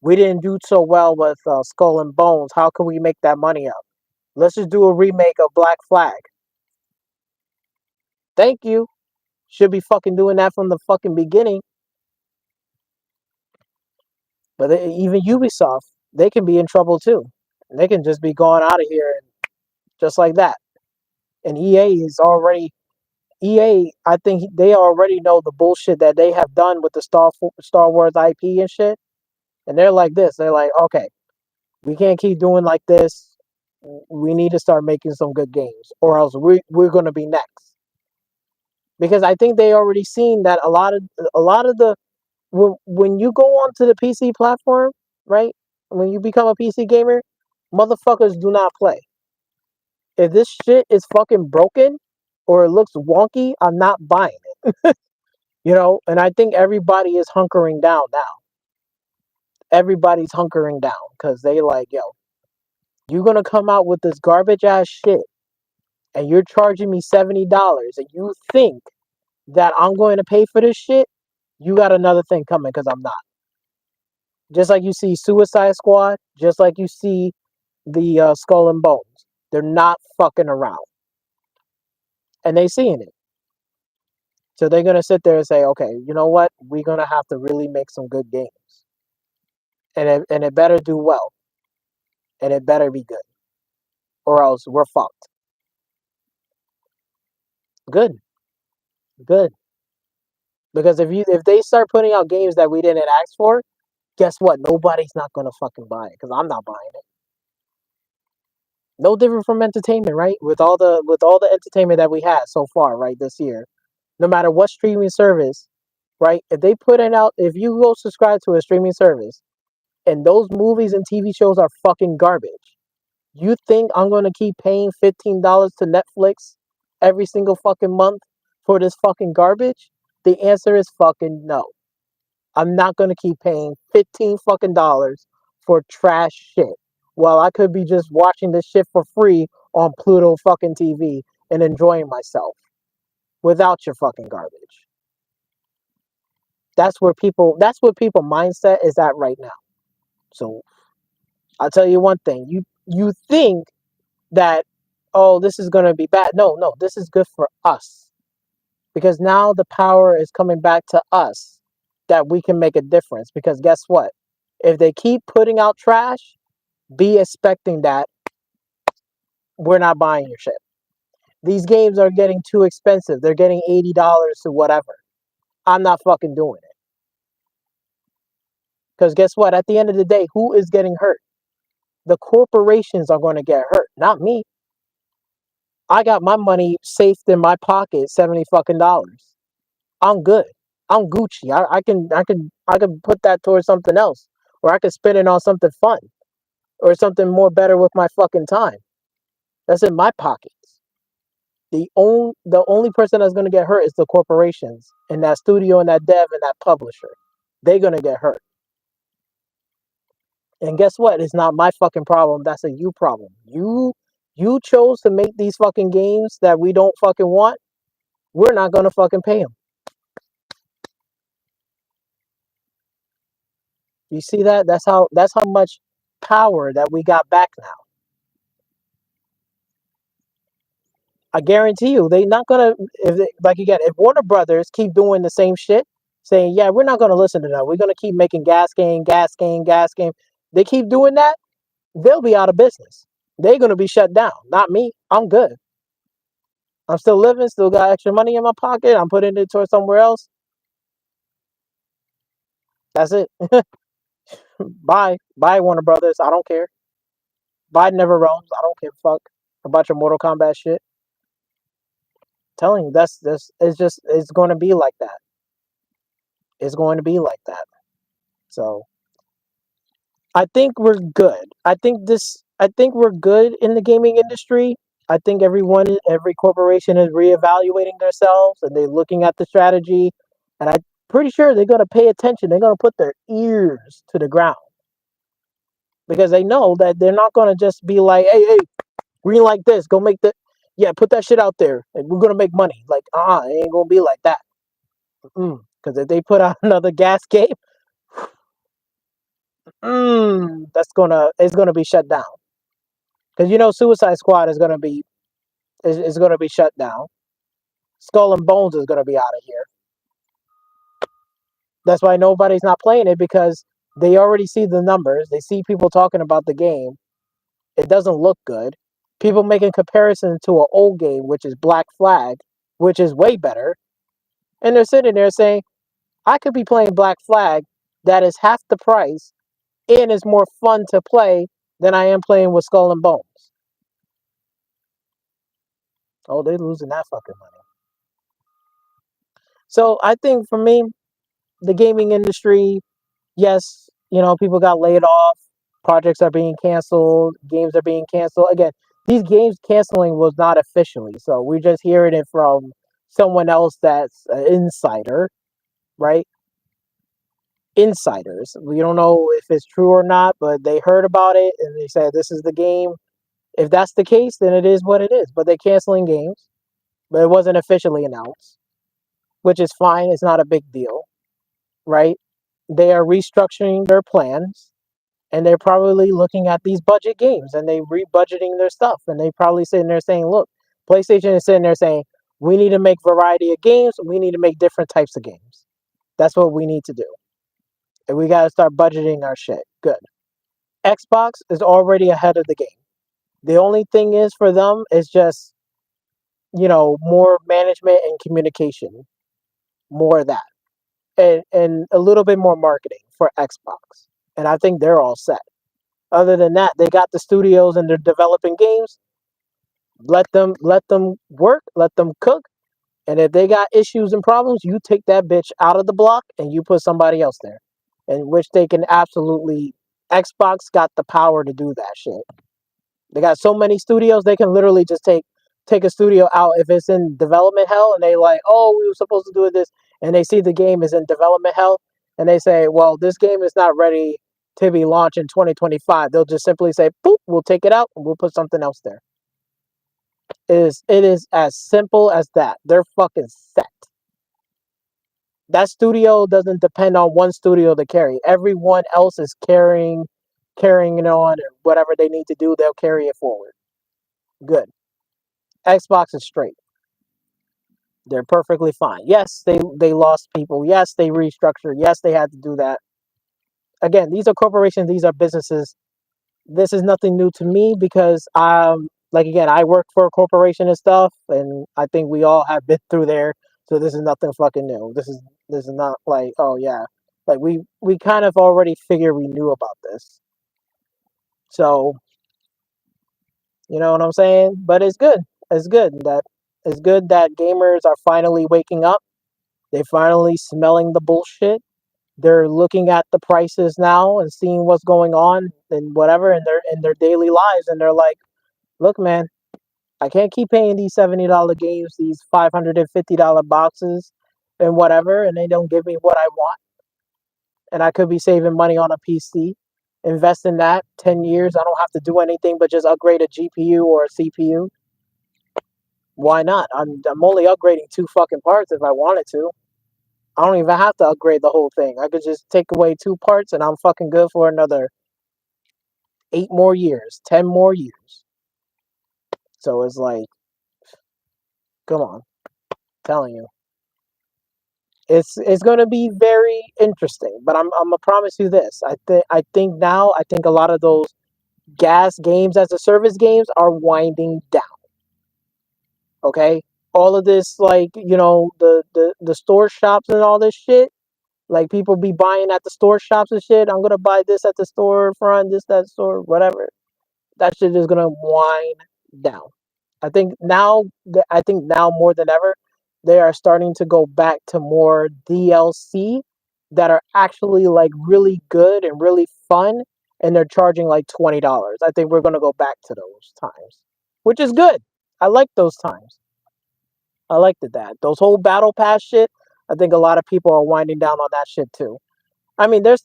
We didn't do so well with Skull and Bones. How can we make that money up? Let's just do a remake of Black Flag. Thank you. Should be fucking doing that from the fucking beginning. But even Ubisoft, they can be in trouble too. They can just be going out of here just like that. And EA, I think they already know the bullshit that they have done with the Star Wars IP and shit. And they're like this. They're like, okay, we can't keep doing like this. We need to start making some good games, or else we're going to be next. Because I think they already seen that a lot of the when you go onto the PC platform, right? When you become a PC gamer, motherfuckers do not play. If this shit is fucking broken or it looks wonky, I'm not buying it. And I think everybody is hunkering down now. Everybody's hunkering down because they like, yo, you're gonna come out with this garbage ass shit and you're charging me $70 and you think that I'm going to pay for this shit, you got another thing coming because I'm not. Just like you see Suicide Squad, just like you see the Skull and Bones. They're not fucking around. And they seeing it. So they're going to sit there and say, okay, you know what? We're going to have to really make some good games. And it better do well. And it better be good. Or else we're fucked. Good. Good. Because if they start putting out games that we didn't ask for, guess what? Nobody's not going to fucking buy it because I'm not buying it. No different from entertainment, right? With all the entertainment that we had so far, right, this year. No matter what streaming service, right? If you go subscribe to a streaming service and those movies and TV shows are fucking garbage, you think I'm going to keep paying $15 to Netflix every single fucking month for this fucking garbage? The answer is fucking no. I'm not going to keep paying 15 fucking dollars for trash shit while I could be just watching this shit for free on Pluto fucking TV and enjoying myself without your fucking garbage. That's what people mindset is at right now. So I'll tell you one thing. You think that, oh, this is going to be bad. No, this is good for us. Because now the power is coming back to us that we can make a difference. Because guess what? If they keep putting out trash, be expecting that we're not buying your shit. These games are getting too expensive. They're getting $80 to whatever. I'm not fucking doing it. Because guess what? At the end of the day, who is getting hurt? The corporations are going to get hurt, not me. I got my money safe in my pocket, 70 fucking dollars. I'm good. I'm Gucci. I can put that towards something else, or I can spend it on something fun, or something more better with my fucking time. That's in my pockets. The only person that's gonna get hurt is the corporations and that studio and that dev and that publisher. They're gonna get hurt. And guess what? It's not my fucking problem. That's a you problem. You chose to make these fucking games that we don't fucking want. We're not gonna fucking pay them. You see that? That's how much power that we got back now. I guarantee you, they not gonna if Warner Brothers keep doing the same shit, saying, yeah, we're not gonna listen to that. We're gonna keep making gas game, gas game, gas game. They keep doing that, they'll be out of business. They're gonna be shut down. Not me. I'm good. I'm still living, still got extra money in my pocket. I'm putting it towards somewhere else. That's it. Bye. Bye, Warner Brothers. I don't care. Biden never roams. I don't give a fuck about your Mortal Kombat shit. Telling you, it's going to be like that. It's going to be like that. So I think we're good. I think we're good in the gaming industry. I think every corporation is reevaluating themselves and they're looking at the strategy. And I'm pretty sure they're going to pay attention. They're going to put their ears to the ground because they know that they're not going to just be like, hey, green like this, go make yeah, put that shit out there and we're going to make money. Like, it ain't going to be like that. Because if they put out another gas game, it's gonna be shut down. Because Suicide Squad is gonna be shut down. Skull and Bones is gonna be out of here. That's why nobody's not playing it because they already see the numbers. They see people talking about the game. It doesn't look good. People making comparisons to an old game, which is Black Flag, which is way better. And they're sitting there saying, I could be playing Black Flag that is half the price and is more fun to play than I am playing with Skull and Bones. Oh, they're losing that fucking money. So I think for me, the gaming industry, yes, people got laid off, projects are being canceled, games are being canceled. Again, these games canceling was not officially, so we're just hearing it from someone else that's an insider. right? Insiders. We don't know if it's true or not, but they heard about it and they said this is the game. If that's the case, then it is what it is. But they're canceling games, but it wasn't officially announced, which is fine. It's not a big deal, right? They are restructuring their plans and they're probably looking at these budget games and they rebudgeting their stuff and they probably sitting there saying, look, PlayStation is sitting there saying, we need to make variety of games. We need to make different types of games. That's what we need to do. And we got to start budgeting our shit. Good. Xbox is already ahead of the game. The only thing is for them is just, more management and communication, more of that, and a little bit more marketing for Xbox. And I think they're all set. Other than that, they got the studios and they're developing games. Let them work, let them cook. And if they got issues and problems, you take that bitch out of the block and you put somebody else there. In which they can absolutely Xbox got the power to do that shit. They got so many studios they can literally just take a studio out if it's in development hell and they like, oh, we were supposed to do this and they see the game is in development hell and they say, well, this game is not ready to be launched in 2025. They'll just simply say, boop, we'll take it out and we'll put something else there. It is as simple as that. They're fucking set. That studio doesn't depend on one studio to carry. Everyone else is carrying it on, or whatever they need to do, they'll carry it forward. Good. Xbox is straight. They're perfectly fine. Yes, they lost people. Yes, they restructured. Yes, they had to do that. Again, these are corporations. These are businesses. This is nothing new to me because like again, I work for a corporation and stuff, and I think we all have been through there. So this is nothing fucking new. This is not like, oh yeah, like we kind of already figure we knew about this. So you know what I'm saying? But it's good. It's good that gamers are finally waking up. They're finally smelling the bullshit. They're looking at the prices now and seeing what's going on and whatever in their daily lives, and they're like, look, man, I can't keep paying these $70 games, these $550 boxes and whatever, and they don't give me what I want. And I could be saving money on a PC. Invest in that 10 years. I don't have to do anything but just upgrade a GPU or a CPU. Why not? I'm only upgrading two fucking parts if I wanted to. I don't even have to upgrade the whole thing. I could just take away two parts and I'm fucking good for another 8 more years, 10 more years. So it's like, come on, I'm telling you. It's going to be very interesting, but I'm gonna promise you this. I think a lot of those gas games as a service games are winding down. Okay, all of this like the store shops and all this shit. Like people be buying at the store shops and shit. I'm gonna buy this at the store front, this that store, whatever. That shit is gonna wind down. I think now more than ever, they are starting to go back to more DLC that are actually like really good and really fun, and they're charging like $20. I think we're gonna go back to those times, which is good. I like those times. I liked that. Those whole battle pass shit. I think a lot of people are winding down on that shit too. I mean, they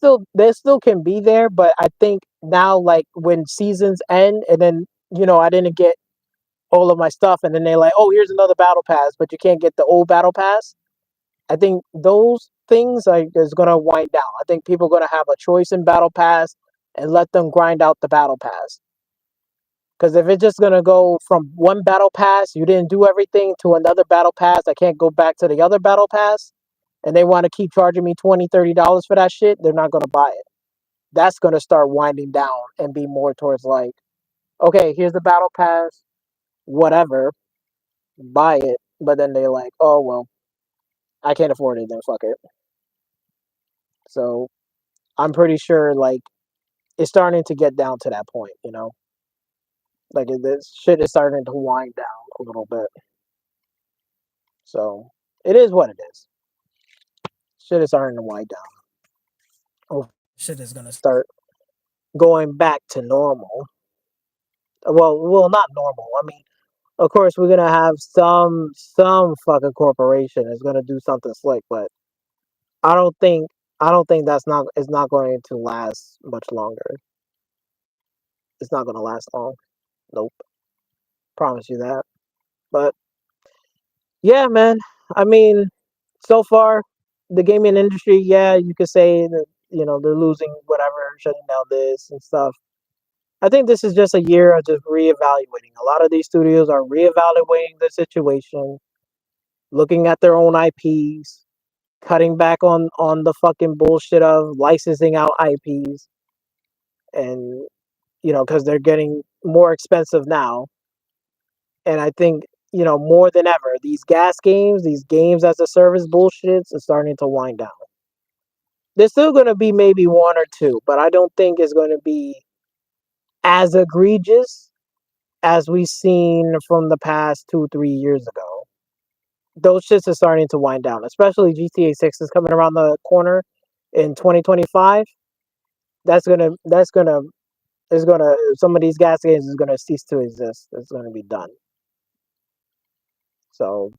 still can be there, but I think now, like when seasons end, and then I didn't get all of my stuff, and then they're like, "Oh, here's another battle pass," but you can't get the old battle pass. I think those things is gonna wind down. I think people are gonna have a choice in battle pass and let them grind out the battle pass. Because if it's just gonna go from one battle pass, you didn't do everything, to another battle pass, I can't go back to the other battle pass, and they want to keep charging me $20, $30 for that shit, they're not gonna buy it. That's gonna start winding down and be more towards like, okay, here's the battle pass, whatever, buy it. But then they're like, oh well, I can't afford it, then fuck it. So I'm pretty sure like it's starting to get down to that point. Like this shit is starting to wind down a little bit. So it is what it is. Shit is starting to wind down. Oh, shit is gonna start going back to normal. Well, not normal. I mean, of course, we're gonna have some fucking corporation is gonna do something slick, but I don't think I don't think that's not it's not going to last much longer. It's not going to last long. Nope, promise you that. But yeah, man. I mean, so far, the gaming industry, yeah, you could say that they're losing whatever, shutting down this and stuff. I think this is just a year of just reevaluating. A lot of these studios are reevaluating the situation, looking at their own IPs, cutting back on the fucking bullshit of licensing out IPs, and because they're getting more expensive now. And I think more than ever, these gas games, these games as a service bullshits is starting to wind down. There's still going to be maybe one or two, but I don't think it's going to be as egregious as we've seen from the past 2-3 years ago. Those shits are starting to wind down, especially GTA 6 is coming around the corner in 2025. That's gonna some of these gas games is gonna cease to exist. It's gonna be done. So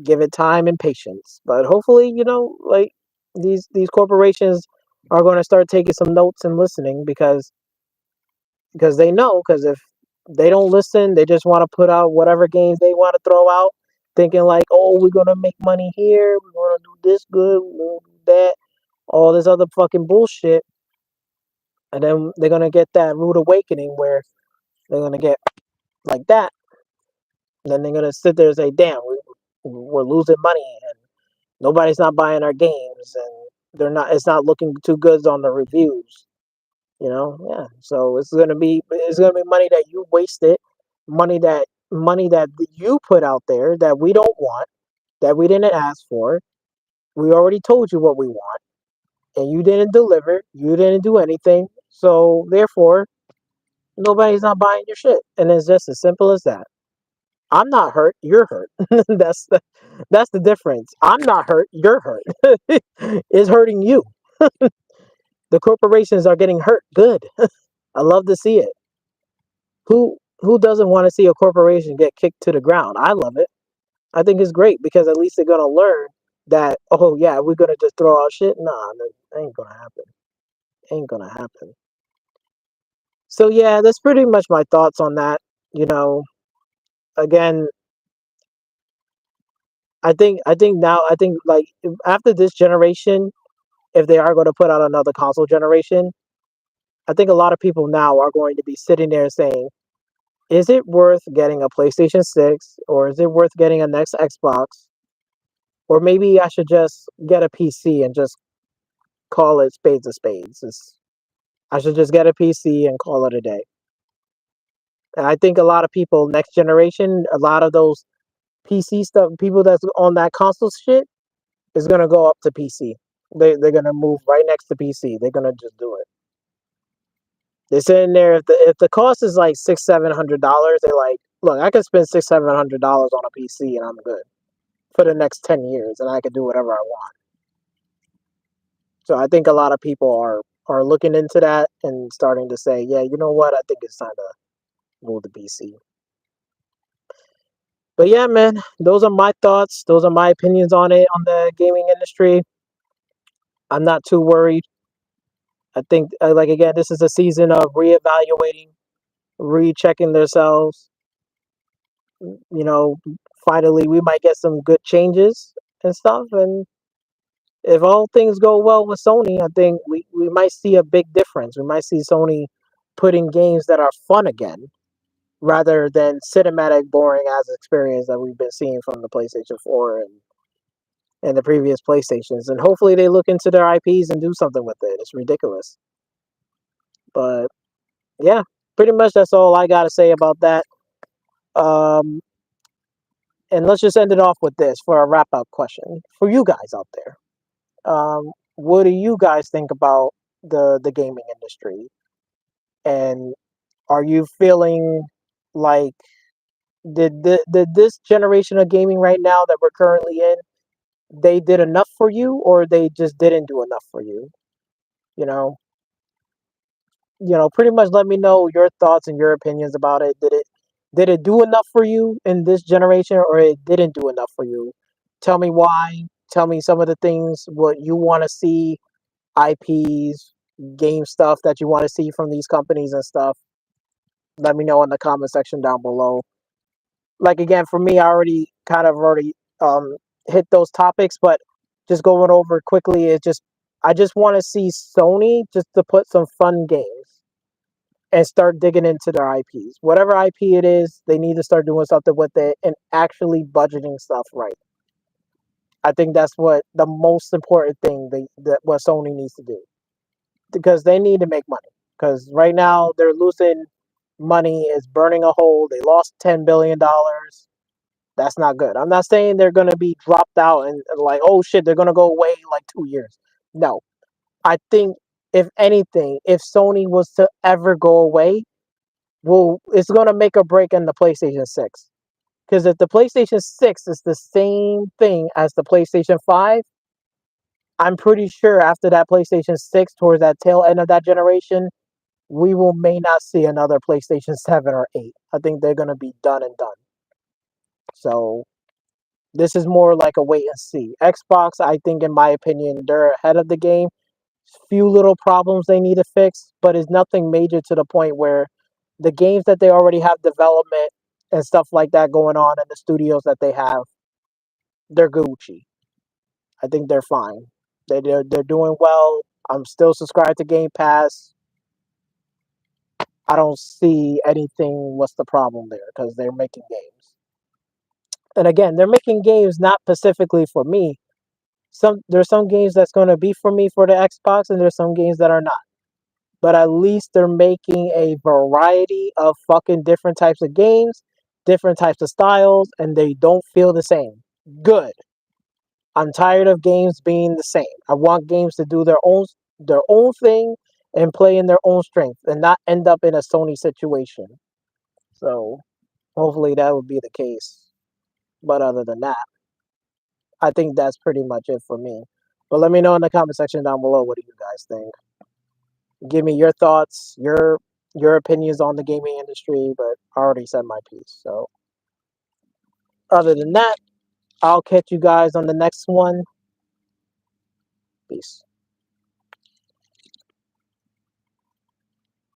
give it time and patience. But hopefully, like these corporations are going to start taking some notes and listening because they know, because if they don't listen, they just want to put out whatever games they want to throw out, thinking like, oh, we're gonna make money here, we're gonna do this good, we're gonna do that, all this other fucking bullshit, and then they're gonna get that rude awakening where they're gonna get like that, and then they're gonna sit there and say, damn, we're losing money and nobody's not buying our games and it's not looking too good on the reviews. Yeah. So it's gonna be money that you wasted, money that you put out there that we don't want, that we didn't ask for. We already told you what we want, and you didn't deliver. You didn't do anything. So therefore, nobody's not buying your shit, and it's just as simple as that. I'm not hurt. You're hurt. That's the difference. I'm not hurt. You're hurt. It's hurting you. The corporations are getting hurt. Good. I love to see it. Who doesn't want to see a corporation get kicked to the ground? I love it. I think it's great because at least they're gonna learn that. Oh yeah, we're gonna just throw out shit. Nah, that ain't gonna happen. Ain't gonna happen. So yeah, that's pretty much my thoughts on that. You know, again, I think like after this generation, if they are going to put out another console generation, I think a lot of people now are going to be sitting there saying, is it worth getting a PlayStation 6 or is it worth getting a next Xbox? Or maybe I should just get a PC and just call it spades of spades. I should just get a PC and call it a day. And I think a lot of people, next generation, a lot of those PC stuff, people that's on that console shit, is going to go up to PC. They're going to move right next to PC. They're going to just do it. They're sitting there. If the cost is like $600-700, they're like, look, I can spend $600-700 on a PC and I'm good for the next 10 years, and I can do whatever I want. So I think a lot of people are looking into that and starting to say, yeah, you know what? I think it's time to move to PC. But yeah, man, those are my thoughts. Those are my opinions on it, on the gaming industry. I'm not too worried. I think, like again, this is a season of reevaluating, rechecking themselves. You know, finally, we might get some good changes and stuff. And if all things go well with Sony, I think we might see a big difference. We might see Sony putting games that are fun again, rather than cinematic, boring ass experience that we've been seeing from the PlayStation 4 and the previous PlayStations. And hopefully they look into their IPs and do something with it. It's ridiculous. But yeah, pretty much that's all I got to say about that. Um, and let's just end it off with this for a wrap up question for you guys out there. What do you guys think about the gaming industry? And are you feeling like did this generation of gaming right now that we're currently in, they did enough for you, or they just didn't do enough for you? You know, pretty much let me know your thoughts and your opinions about it. Did it do enough for you in this generation, or it didn't do enough for you? Tell me why. Tell me some of the things what you want to see, IPs, game stuff that you want to see from these companies and stuff. Let me know in the comment section down below. Like again, for me, I already um hit those topics, but just going over quickly is just I just want to see Sony just to put some fun games and start digging into their IPs. Whatever IP it is, they need to start doing something with it and actually budgeting stuff right. I think that's what the most important thing that what Sony needs to do, because they need to make money. Because right now they're losing money, is burning a hole. They lost $10 billion. That's not good. I'm not saying they're gonna be dropped out and like, oh shit, they're gonna go away in like 2 years. No, I think if anything, if Sony was to ever go away, well, it's gonna make a break in the PlayStation 6. Because if the PlayStation 6 is the same thing as the PlayStation 5, I'm pretty sure after that PlayStation 6, towards that tail end of that generation, we will may not see another PlayStation 7 or 8. I think they're gonna be done and done. So this is more like a wait and see. Xbox, I think, in my opinion, they're ahead of the game. Few little problems they need to fix, but it's nothing major to the point where the games that they already have development and stuff like that going on in the studios that they have, they're Gucci. I think they're fine. They're doing well. I'm still subscribed to Game Pass. I don't see anything. What's the problem there? Because they're making games, and again, they're making games not specifically for me. There's some games that's going to be for me for the Xbox, and there's some games that are not. But at least they're making a variety of fucking different types of games, different types of styles, and they don't feel the same. Good. I'm tired of games being the same. I want games to do their own thing and play in their own strength and not end up in a Sony situation. So hopefully that would be the case. But other than that, I think that's pretty much it for me. But let me know in the comment section down below, what do you guys think? Give me your thoughts, your opinions on the gaming industry, but I already said my piece. So other than that, I'll catch you guys on the next one. Peace.